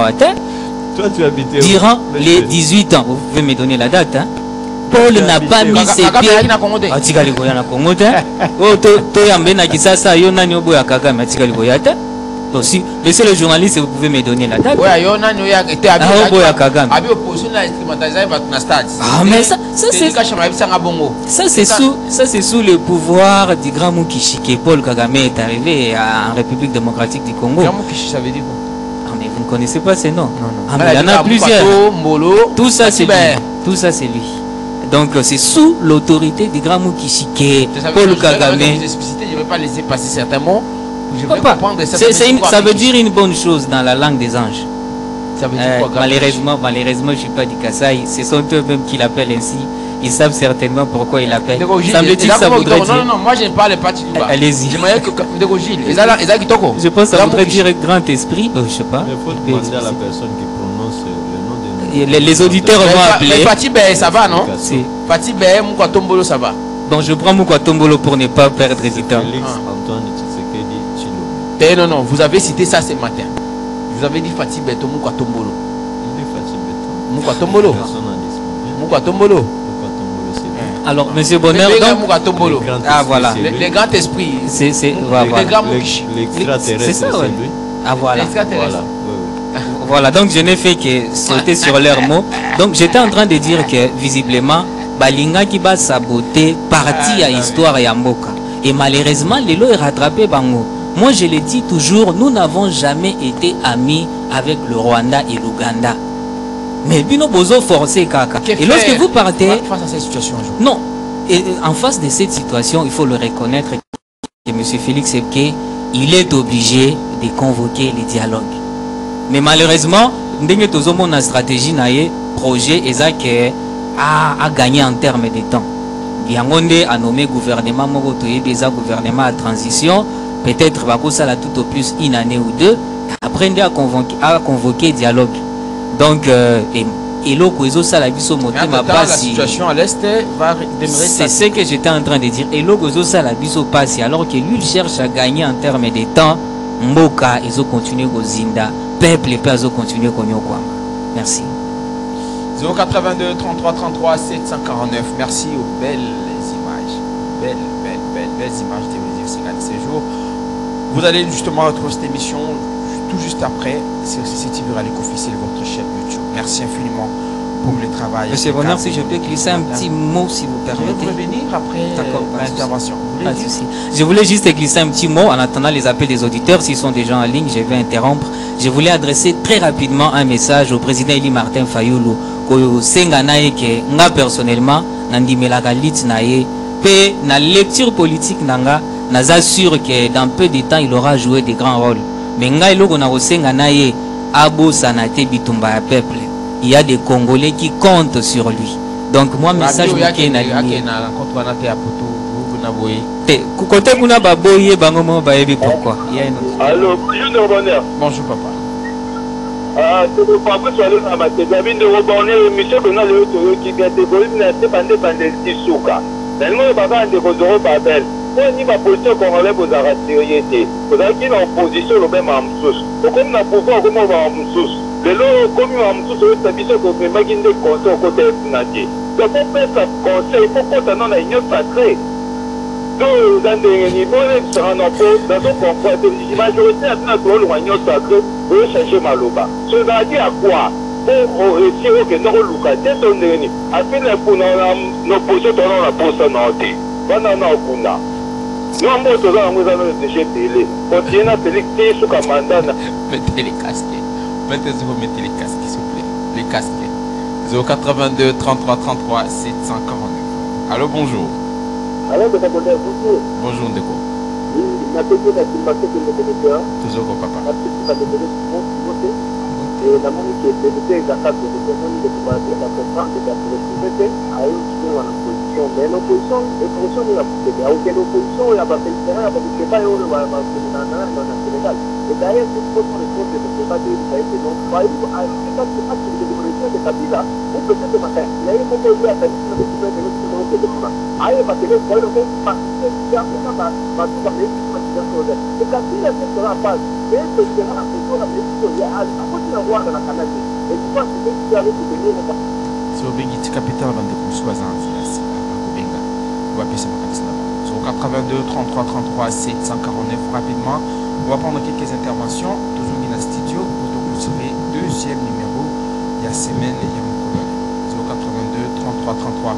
S2: Toi, tu habitais
S4: durant les 18 ans, vous pouvez me donner la date. Hein? Paul n'a pas mis ses pieds. Aussi, laissez le journaliste, vous pouvez me donner la date. Ah, mais ça c'est sous le pouvoir du grand Mukishi que Paul Kagame est arrivé en République démocratique du Congo.
S1: Grand Mukishi, ça veut dire quoi?
S4: Ah, mais vous ne connaissez pas ces noms?
S1: Non.
S4: Ah, mais il y en a plusieurs. Tout ça c'est lui. Tout ça c'est lui. Donc c'est sous l'autorité du grand Mukishi que Paul Kagame.
S1: Je ne vais pas laisser passer certains mots.
S4: Ça veut dire une bonne chose dans la langue des anges.
S1: Ça veut dire quoi,
S4: malheureusement, je ne suis pas du Kasaï. Ce sont eux-mêmes qui l'appellent ainsi. ils savent certainement pourquoi il appelle.
S1: Semble-t-il que ça voudrait dire... Non, moi je ne parle pas de Chiluba.
S4: Allez-y.
S1: J'aimerais que
S4: Je pense que ça voudrait dire grand esprit. Je ne sais pas.
S2: Il faut demander à la personne qui prononce le nom de...
S4: Les auditeurs vont appeler.
S1: Mais Fatih Bey, ça va, non?
S4: Si.
S1: Fatih Bey, Moukwa Tombolo, ça va.
S4: Bon, je prends Moukwa Tombolo pour ne pas perdre du temps.
S2: Félix Antoine Tshisekedi Tshilombo.
S1: Non, vous avez cité ça ce matin. Vous avez dit Fatih Bey, Moukwa Tombolo.
S2: Il est Fatih Beton.
S1: Moukwa Tombolo.
S2: Personne n'a dit.
S1: Moukwa Tombolo.
S2: Moukwa Tombolo, c'est lui.
S4: Alors, monsieur Bonheur,
S1: Moukwa Tombolo.
S4: Ah, voilà.
S1: Les grands esprits.
S4: C'est
S2: L'extraterrestre, c'est
S4: ça, ouais.
S2: lui.
S4: Ah, voilà.
S1: L'extraterrestre.
S2: Voilà.
S4: Voilà, donc je n'ai fait que sauter sur leurs mots. Donc j'étais en train de dire que visiblement, Balinga qui va saboter partie à l'histoire et à Mboka. Et malheureusement, Lelo est rattrapé Bango. Moi je le dis toujours, nous n'avons jamais été amis avec le Rwanda et l'Ouganda. Mais Bino Bozo forcé Kaka. Et lorsque vous partez...
S1: Face à cette situation aujourd'hui.
S4: Non. Et en face de cette situation, il faut le reconnaître que M. Félix Ebke, il est obligé de convoquer les dialogues. Mais malheureusement, ndenge tozomo na stratégie naie projet ezak a gagné en termes de temps. Yangonde a nommé gouvernement moko toyebi eza gouvernement à transition, peut-être bakosa la tout au plus une année ou deux, après nde a convoqué dialogue. Donc eloko ezosala biso motema
S1: pasi. La situation à l'est va demeurer.
S4: C'est ce que j'étais en train de dire. Eloko ezosala biso pasi alors que lui il cherche à gagner en termes de temps. Mboka ezo continuer gozinda. Peuple et peso continuer Konyokwama. Merci.
S1: 082 33 33 749. Merci aux belles images. Belles images de ces jours. Vous allez justement retrouver cette émission tout juste après sur CCTV Radio officiel, votre chaîne YouTube. Merci infiniment pour le travail.
S4: Monsieur Bonheur, si je peux glisser un petit mot, si vous permettez.
S1: Je vais revenir après l'intervention.
S4: Je voulais juste glisser un petit mot en attendant les appels des auditeurs. S'ils sont déjà en ligne, je vais interrompre. Je voulais adresser très rapidement un message au président Eli Martin Fayoulou. Nga personnellement, Nandimela lit nae, pe na lecture politique nanga, naza sûr que dans peu de temps il aura joué de grands rôles. Mais nga iloko na kosenga nae, abo sanate bitumba ya peuple. Il y a des Congolais qui comptent sur lui. Donc moi message
S1: côté
S4: kuna baboye bango mo bayebi pourquoi.
S5: Allô, bonjour Bonheur.
S1: Bonjour papa.
S5: Ah, c'est le papa sur le amateur. David de Robonner, monsieur Bernard le qui vient de Bolivie, n'a pas de Tissouka. Tellement le papa de Rodoro Babel. On y va position qu'on relève aux arrêtés. Vous avez une opposition le même en sous. Comme la pouvoir, comment on va en sous. Le lot, comme en sous, c'est la mission qu'on fait, mais il y a des conseils au côté de donc, pour faire ce conseil, il faut qu'on s'en ait une sacrée. Donc, dans des niveaux, sur un emploi, dans son confort, la majorité a une union sacrée pour chercher Maloba. Ça veut dire à quoi? Pour réussir au Kénor Lucas, c'est son dernier. Après, pour nos positions, on a pour s'en ôter. Pendant nos Kuna. Nous, on va nous déjà télé. Continuez à télé, sur le mandat.
S1: Mettez les casques. Mettez les casques, s'il vous plaît. Les casques. 082 33 33 749. Allô, bonjour.
S5: Allô, bonjour.
S1: Bonjour, Ndeko.
S5: Oui, ma petite estimation que le commissaire.
S1: Toujours, papa.
S5: La petite va devenir voter. Et la monnaie qui est débuté, la carte de l'économie de pouvoir dire la comprendre, c'est la possibilité à une situation en opposition. Mais l'opposition, l'opposition n'est pas possible. Aucune opposition, il n'y a pas de terrain, il n'y a pas de euro, il n'y a pas de Sénégal. Et d'ailleurs, tout ce qu'on retrouve de ce débat, il a été non pas une acte de démolition de Kabila, ou peut-être de matin. Il y a eu beaucoup de gens qui ont été de l'autre de l'autre. Aïe, parce que les gens ont participé à tout dans les situations. Et Kabila sera pas. Mais c'est que la question de la médiation, il y a à côté de la voie de la Canada. Et je pense que c'est avec le pays.
S1: C'est au Bégit Capital, on est plus à Kobenga. On va appeler ça sur 82 33 33 749 rapidement. On va prendre quelques interventions. Toujours dans le studio. Donc vous serez deuxième numéro. Il y a semaine et il y a mon collègue. 082 33 33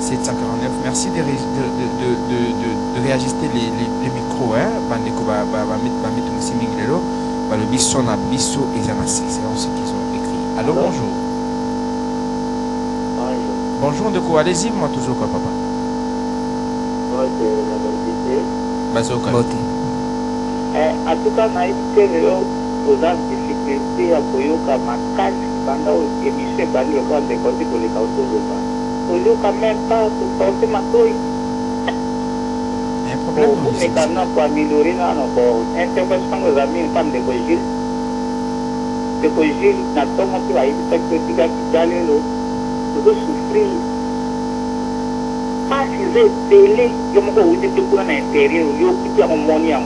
S1: 749. Merci de réajuster les micros. Bandeko va mettre aussi Minglelo. Le bisso na bisso et Zanassi. C'est ce qu'ils ont écrit. Allô, bonjour. Bonjour, Ndeko. Allez-y, moi toujours quoi, papa. Bazoka.
S6: En tout cas, na iskelo aux difficultés à koyoka makasi banda émission bali kwa ndeko koleka autozoba Oyoka même pas pour porter ma couille.
S1: Il y a un problème.
S6: Mais quand même, pour améliorer, intervention aux amis, une femme de Gilles. De Gilles, n'a pas montré à une secteur qui gagne l'eau. Je veux souffrir. Pas si j'ai télé, je me vois où j'étais pour l'intérieur, je suis à mon moyen.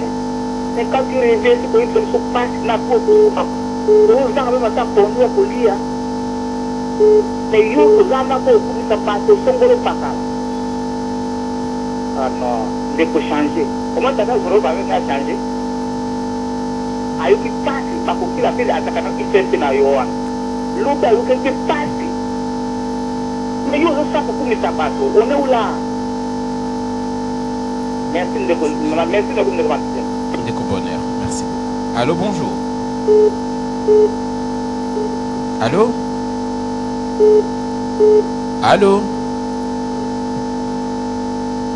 S6: Mais quand tu réveilles, c'est pour une chose passe la peau. Aux gens, même à pour nous, pour lire. Mais yo, aux gens, pour ça passe au son gros papa. Ah non, il faut changer. Comment ça va, je vais changer? Ayo qui passe, pas pour qu'il a fait l'attaquant qui fait scénario. L'autre a eu quelque passe. Mais yo, je sais pourquoi ça passe. On est où là? Merci de vous remercier.
S1: Bonheur, merci beaucoup. Allô, bonjour. Allô? Allô?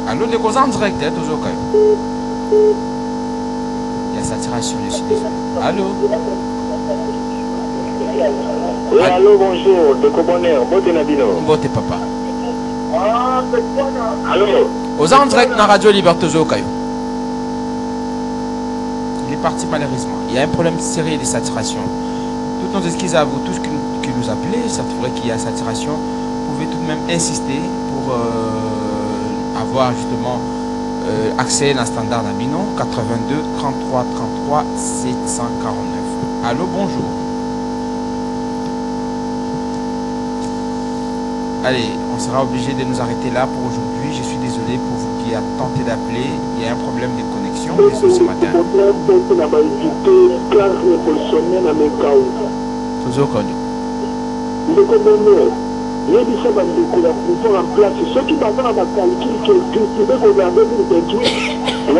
S1: Allô, les causes en direct, toujours quand même. Il y a saturation, je suis désolé. Allô?
S5: Oui, allô, bonjour, de Bonheur, Bote Nabino.
S1: Bote papa.
S5: Allô?
S1: Aux en direct dans Radio Liberté Zokayo. Il est parti malheureusement. Il y a un problème sérieux de saturation. Toutes nos excuses à vous tous qui nous appelez, ça ferait qu'il y a saturation. Vous pouvez tout de même insister pour avoir justement accès à un standard d'Amino 82 33 33 749. Allô, bonjour. Allez, on sera obligé de nous arrêter là pour aujourd'hui. Je suis désolé pour vous qui a tenté d'appeler. Il y a un problème de connexion ce matin. Toujours connu.
S7: Il y a des choses à en place. Ceux qui basent dans la calcul que le gouvernement de 2028, on a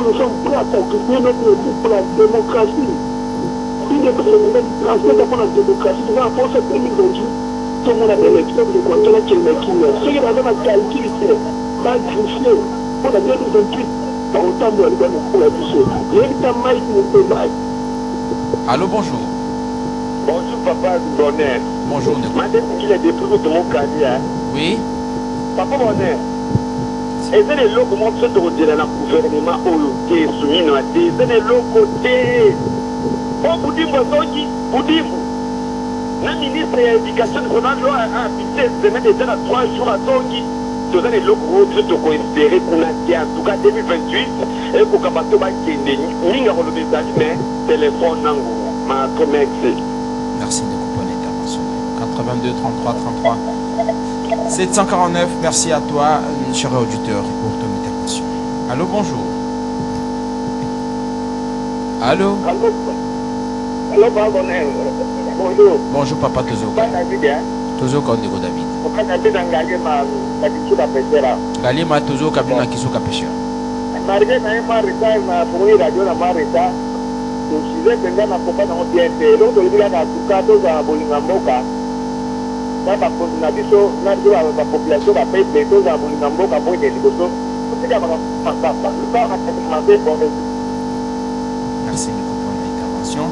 S7: nous sommes prêts à sacrifier notre vie pour la démocratie. Une des transmettre pour la démocratie, c'est la force 2028. Tout le monde a des élections de contrôle qui est maquillé. Ceux qui basent dans la calcul, c'est magnifié pour la 2028. Par autant de la pour la vie. Il y a un maïs qui nous fait.
S1: Allô, bonjour.
S5: Bonjour papa Bonheur.
S1: Bonjour Nico.
S5: Madame qu'il est déprimé de mon carrière.
S1: Oui.
S5: Papa Bonheur. Et c'est les locaux qui sont au gouvernement qui est soumis à des. C'est les locaux qui. Oh, Boudimbo Zongi, Boudimbo. Le ministre de l'Éducation nationale a habité semaine déjà à 3 jours à Zongi. Tous les locaux qui sont espérés pour en tout cas 2028 et pour capter ni le message mais téléphone ma merci.
S1: Merci de couper l'intervention. 82 33 33 749. Merci à toi, cher auditeur, pour ton intervention. Allô, bonjour. Allô.
S5: Allô, papa. Bonjour.
S1: Bonjour, papa Tozo. Tozo Kondego David. Galima Tozo Kabina Kisuka Pêcheur.
S5: Malgré ma première radio, la marita. Donc, si vous êtes dans la bien, donc, il y a un cas de Bolingamboka. Dans la population, la paix de tous à Bolingamboka pour des négociations.
S1: Merci pour l'intervention.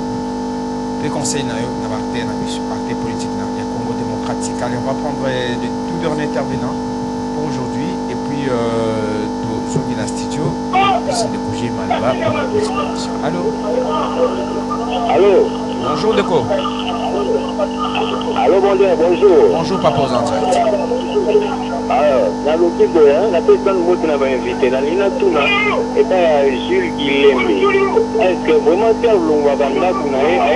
S1: Les conseils d'un parti politique du Congo démocratique. Allez, on va prendre le tout dernier intervenant pour aujourd'hui. Et puis, Zogi Nastudio, c'est de bouger Malba pour la présentation. Allô?
S5: Allô?
S1: Bonjour, Deco.
S5: Allô, bonjour.
S1: Bonjour, papa aux entraites.
S5: Alors, dans le petit boy, la personne qui m'a invité, dans l'Inatuna, et Jules Guillemé. Est-ce que vraiment, si on va à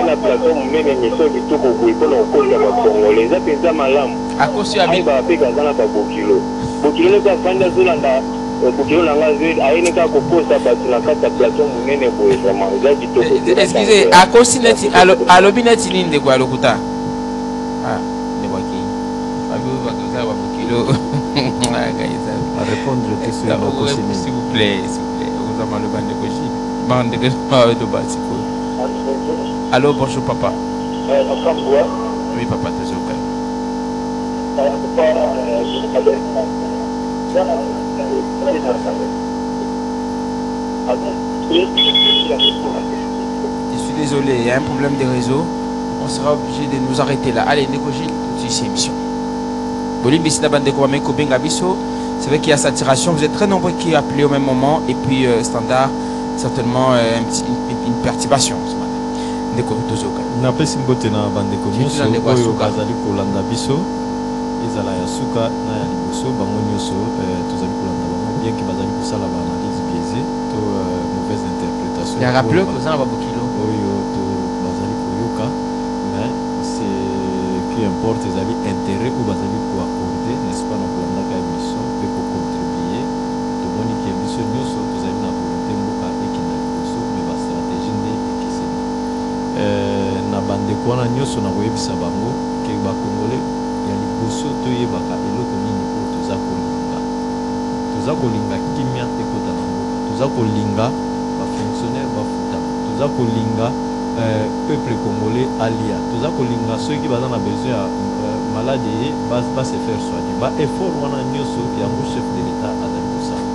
S5: la plateforme, même émission qui tout au bout, pour nos côtés congolais, les appels malam.
S1: À cause de la vie.
S5: Bokilo n'est pas fan de Zolanda. Bokilo n'a pas vu, à une cas qu'on pose à partir de la plateforme, on est vraiment.
S1: Excusez, à cause de la l'obinet de quoi le Kouta. Ah, ne vois qui.
S2: À répondre aux questions.
S1: S'il vous plaît, vous avez le ban de Goji. Allô, bonjour papa. Oui, papa, t'es ok. Je suis désolé, il y a un problème de réseau. on sera obligé de nous arrêter là. Allez, Ndeko Gilles, tout de suite, émission. C'est vrai qu'il y a saturation, vous êtes très nombreux qui appelez au même moment, et puis standard, certainement une perturbation ce matin. Ndeko Tozoka.
S2: Napesi mbote na bandeko nyonso oyo bazali kolanda biso ezala ya suka na ya liboso bango nyonso tozali kolanda bango bien que bazali kosala ba analyse biaisée to mauvaise interprétation
S1: ya rappelé que ça va bokilo
S2: oyo to bazali koyoka mais c'est qui importe ezali intérêt ou bazali ko accorder n'est-ce pas na kolanda ka émission pe ko contribuer to moni que émission nyonso tozali na volonté mboka ekina liboso mais ba stratégie nde ekiseni na bandeko wana nyonso na koyebisa bango ke bakongole ya liboso toyebaka eloko nini oyo toza kolinga kimia ekota na mboka toza kolinga bafonctionnaire bafuta toza kolinga peuple congolais alia toza kolinga soki baza na besoin ya malade ye base faire soigner baeffort wana nyonso yango chef de l'état azali kosala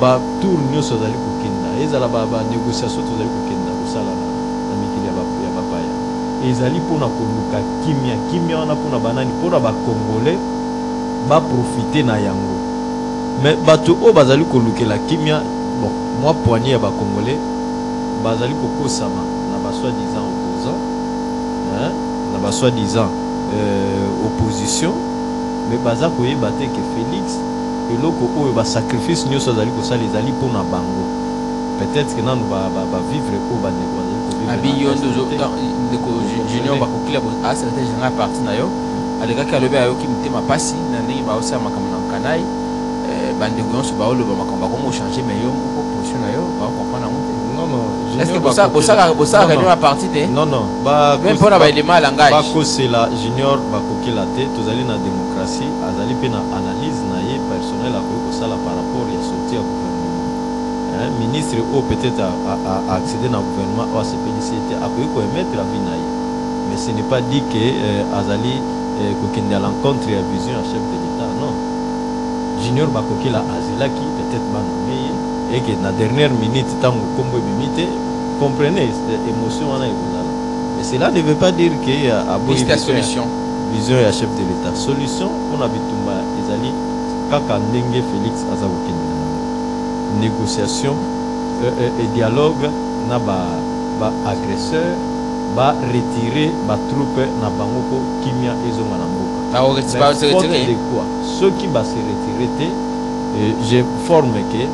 S2: batour nyonso azali kokenda ezala banégociation tozali kokenda kosala na mikili ya bapaya ezali mpona koluka kimia wana mpona banani mpona bacongolais baprofite na yango mais bato oyo bazali kolukela kimia bon mwa poignée ya bacongolais bazali kokosama na basoi-disant opposant na basoi-disant opposition mais baza koyeba te ke Félix eloko oyo basacrifice nyonso azali kosala ezali mpona bango peut-être que nanu bavivre oyo bandeko bazali
S1: junior bakokila secrétaire général parti na yo alekaki alobi ayoki mitema pasi na ndenge baosala makambo na nkanai bandeko nyonso baoloba makambo bakomochange mais yo moko position na yo bakokomprendre yango te est-ce que bosala réunion ya parti te
S2: non
S1: même mpona baelema ya langage
S2: bakosela junior bakokela te tozali na démocratie azali mpe na analyse na ye personnel akoki kosala par rapport ya sortie ya gouvernement ministre oyo peut-être accéder na gouvernement oyo asepelisi ete akoki koemettre avis na ye mais ce n'est pas dit que azali kokende à l'encontre ya vision ya chef de l'état non junior bakokela azelaki peut-être banome ye eke na dernière minute ntango kombo ebimi te comprenez émotion wana ekozala mais cela ne veut pas dire que aboyi vision ya chef de l'état solution mpona bitumba ezali kaka ndenge Félix aza kokende na yango négociation et dialogue na agresseur retirer troupe na bango po kimia ezonga na mboka de quoi ceux qui se retirer te je forme que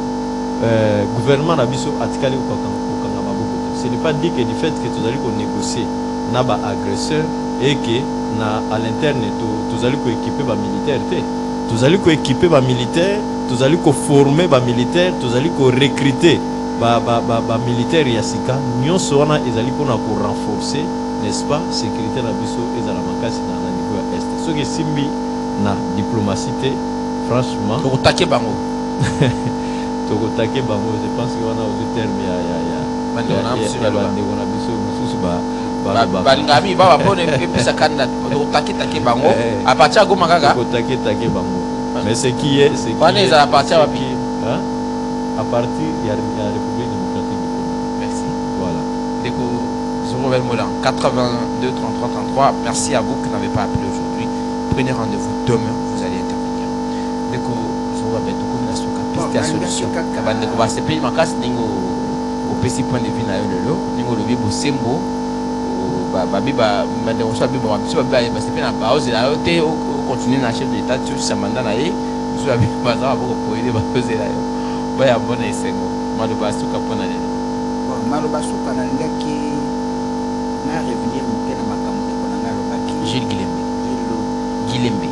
S2: gouvernement na biso atikali kokanga maboko te ce n'est pas dit que du fait que tozali négocier na agresseur et que na à l'interne tozali équiper ba militaire te tozali équiper ba militaire tozali former ba militaire tozali recruter ba militaire ya sika nyonso wana ezali mpona renforcer n'est-ce pas sécurité na biso ezala makasi na niveau ya est soki simbi na diplomatie te franchement
S1: tokotake bango
S2: je pense que wana ozi terme ya bandeko na biso mosusu
S1: balingami babapona epesa kanda tokotake bango apartir ya goma kaka
S2: tokotake bango mais ce qui est
S1: wana ezala apartir ya wapi
S2: à partir de la République démocratique du Congo.
S1: Merci.
S2: Voilà.
S1: Deko Zorovel Molan, 82 33 33. Merci à vous qui n'avez pas appelé aujourd'hui. Prenez rendez-vous demain, vous allez intervenir. Deko Zorovel Molan, la piste à solution. Deko va se payer ma casse, ningo au petit point de vue na lolo, ningo le bibo sembo, babi ba mandeko so bibo ba se payer na base la hauteur continuer na chef de l'état sur sa mandat na ye, so abi baza ba ko aider ba poser la yo. Baya mbona isengo maloba suka pona lelo
S3: bon maloba suka na ngaki na revenir mukena makambo ko na ngalobaki
S1: Gilles Guilembe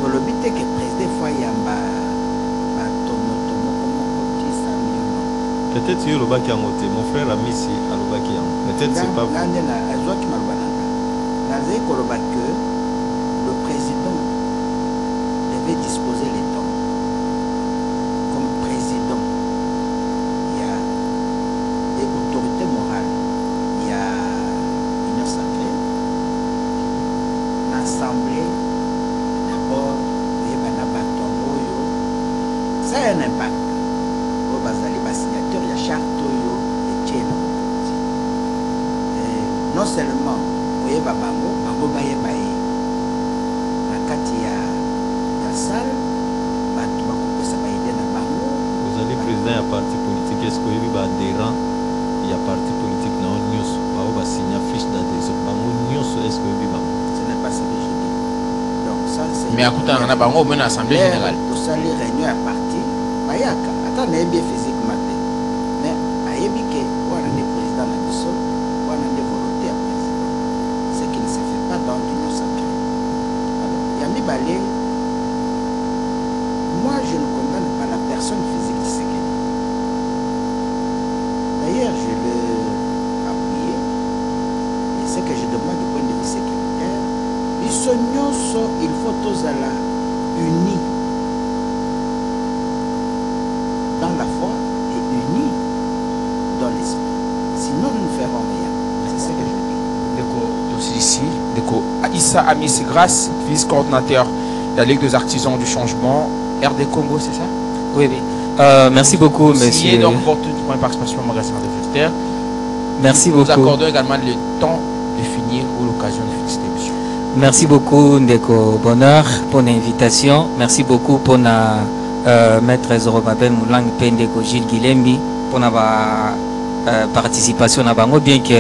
S3: tolobi te ke président fois yamba ba tomo comme kotisa million
S2: peut-être yo lobaki yango te mon frère Amisi alobaki yango peut-être c'est pas
S3: ngande na azoki maloba na zai koloba que le président devait disposer les temps un impact au bazali ba signateur ya charte yo et non seulement oyeba bango bango bayeba ye na kati ya salle bato bakopesa baide na bango.
S2: Vous allez président ya parti politique, est-ce que oyebi baadhérent ya parti politique na o nyonso bao basigna fiche d'adhésion bango nyonso, est-ce que oyebi bango?
S3: Ce n'est pas ce que je dis. Donc ça c'est
S1: Mais akutana na bango mena assemblée générale
S3: tosali réunion ya parti bayaka ata nayebi physiquement te mais ayebi ke wana nde président na biso wana nde volonté ya président, ce qui ne se fait pas dans l'union sacrée. Alors ya mibale, moi je ne condamne pas la personne physique de Tshisekedi. D'ailleurs je l'ai appuyé et ce que je demande du point de vue sécuritaire, biso nyonso il faut tozala unis dans la foi et unis dans l'esprit. Sinon, nous ne ferons rien. C'est ce que je dis.
S1: Deko Tosisi, Deko Issa Amis Grâce, vice-coordinateur de la Ligue des artisans du changement, RD Congo, c'est ça?
S4: Oui, oui. Merci beaucoup, monsieur.
S1: Donc, votre première participation au magasin de Filter.
S4: Merci
S1: nous
S4: beaucoup.
S1: Nous accordons également le temps de finir ou l'occasion de finir cette émission.
S4: Merci beaucoup, Ndeko Bonheur, pour l'invitation. Merci beaucoup pour na maître Zorobabel Moulang Pendeko Gilles Guilembi pour na participation na bango, bien que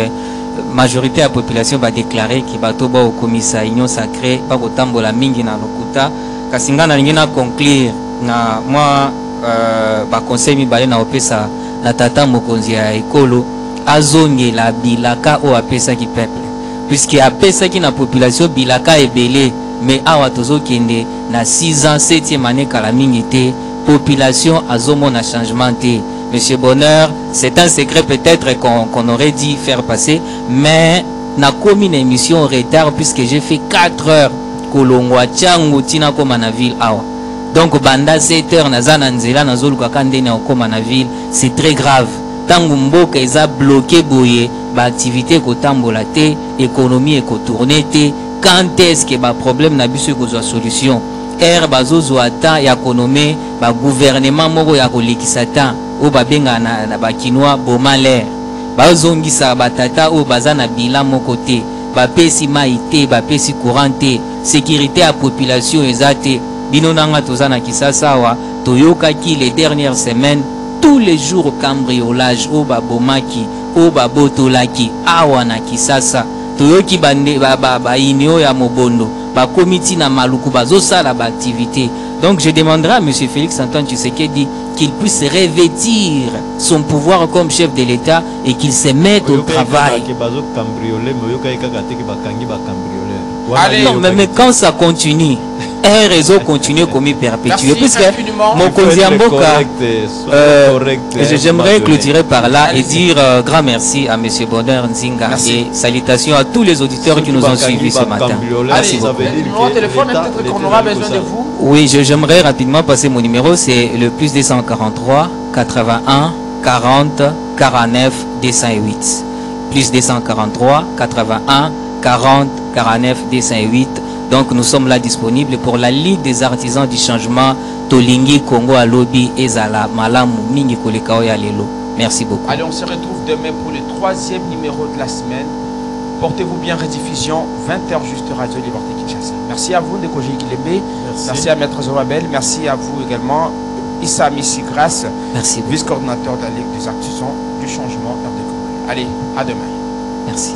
S4: majorité de la population va déclarer qu'il va toba au commissariat union sacrée pas autant la mingi na lokuta kasinga na ngina conclure na moi ba conseil mi balé na opesa na tata mokonzi ya ekolo azonge la bilaka o apesa ki peuple puisque apesa ki na population bilaka ebele mais awa tozo kende na 6 ans 7e année kala mingi te population azomona changement te. Monsieur Bonheur, c'est un secret peut-être qu'on aurait dû faire passer, mais na commis une émission en retard puisque j'ai fait 4 heures kolongwa changu tina koma na ville awa. Donc banda 7 heures na zana nzela na zoluka kande na koma na ville, c'est très grave. Tangu mboka eza bloqué boye, ba activité ko tambola te, économie ko tourner te, quand est-ce que ba problème na biso ko zo solution? Bazozo ata ya konome ba gouvernement moko ya kolikisata o babenga na bakinois bomalaire bazongisa batata o bazana bila moko te bapesi mai te bapesi courant te sécurité à population ezate bino nanga tozana kisasa wa toyokaki les dernières semaines tous les jours cambriolage o babomaki o babotolaki awa na kisasa toyoki bande ba inio ya mobondo ba komiti na maluku bazosala ba activité. Donc je demanderai à M. Félix Antoine Tshisekedi qu'il puisse revêtir son pouvoir comme chef de l'État et qu'il se mette au travail.
S1: Allez,
S4: non, mais quand ça continue, un réseau continue comme il perpétue. Puisque mon Konziamboka, j'aimerais clôturer par là et dire grand merci à M. Bonheur Nzinga et salutations à tous les auditeurs qui nous ont suivis ce matin.
S1: Merci beaucoup. Le numéro de téléphone, peut-être qu'on aura besoin de vous.
S4: Oui, j'aimerais rapidement passer mon numéro, c'est le plus 243 81 40 49 208. Plus 243 81 40 49 208. Donc nous sommes là disponibles pour la Ligue des artisans du changement Tolingi Congo à Lobby Ezala Malamu Mingi Kolekao ya Lelo. Merci beaucoup.
S1: Allez, on se retrouve demain pour le 3e numéro de la semaine. Portez-vous bien, rediffusion 20h juste Radio Liberté Kinshasa. Merci à vous Ndeko Guilembe. Merci à Maître Zorabel. Merci à vous également Issa Missi Grâce.
S4: Merci.
S1: Vice-coordinateur de la Ligue des artisans du changement RD Congo. Allez, à demain.
S4: Merci.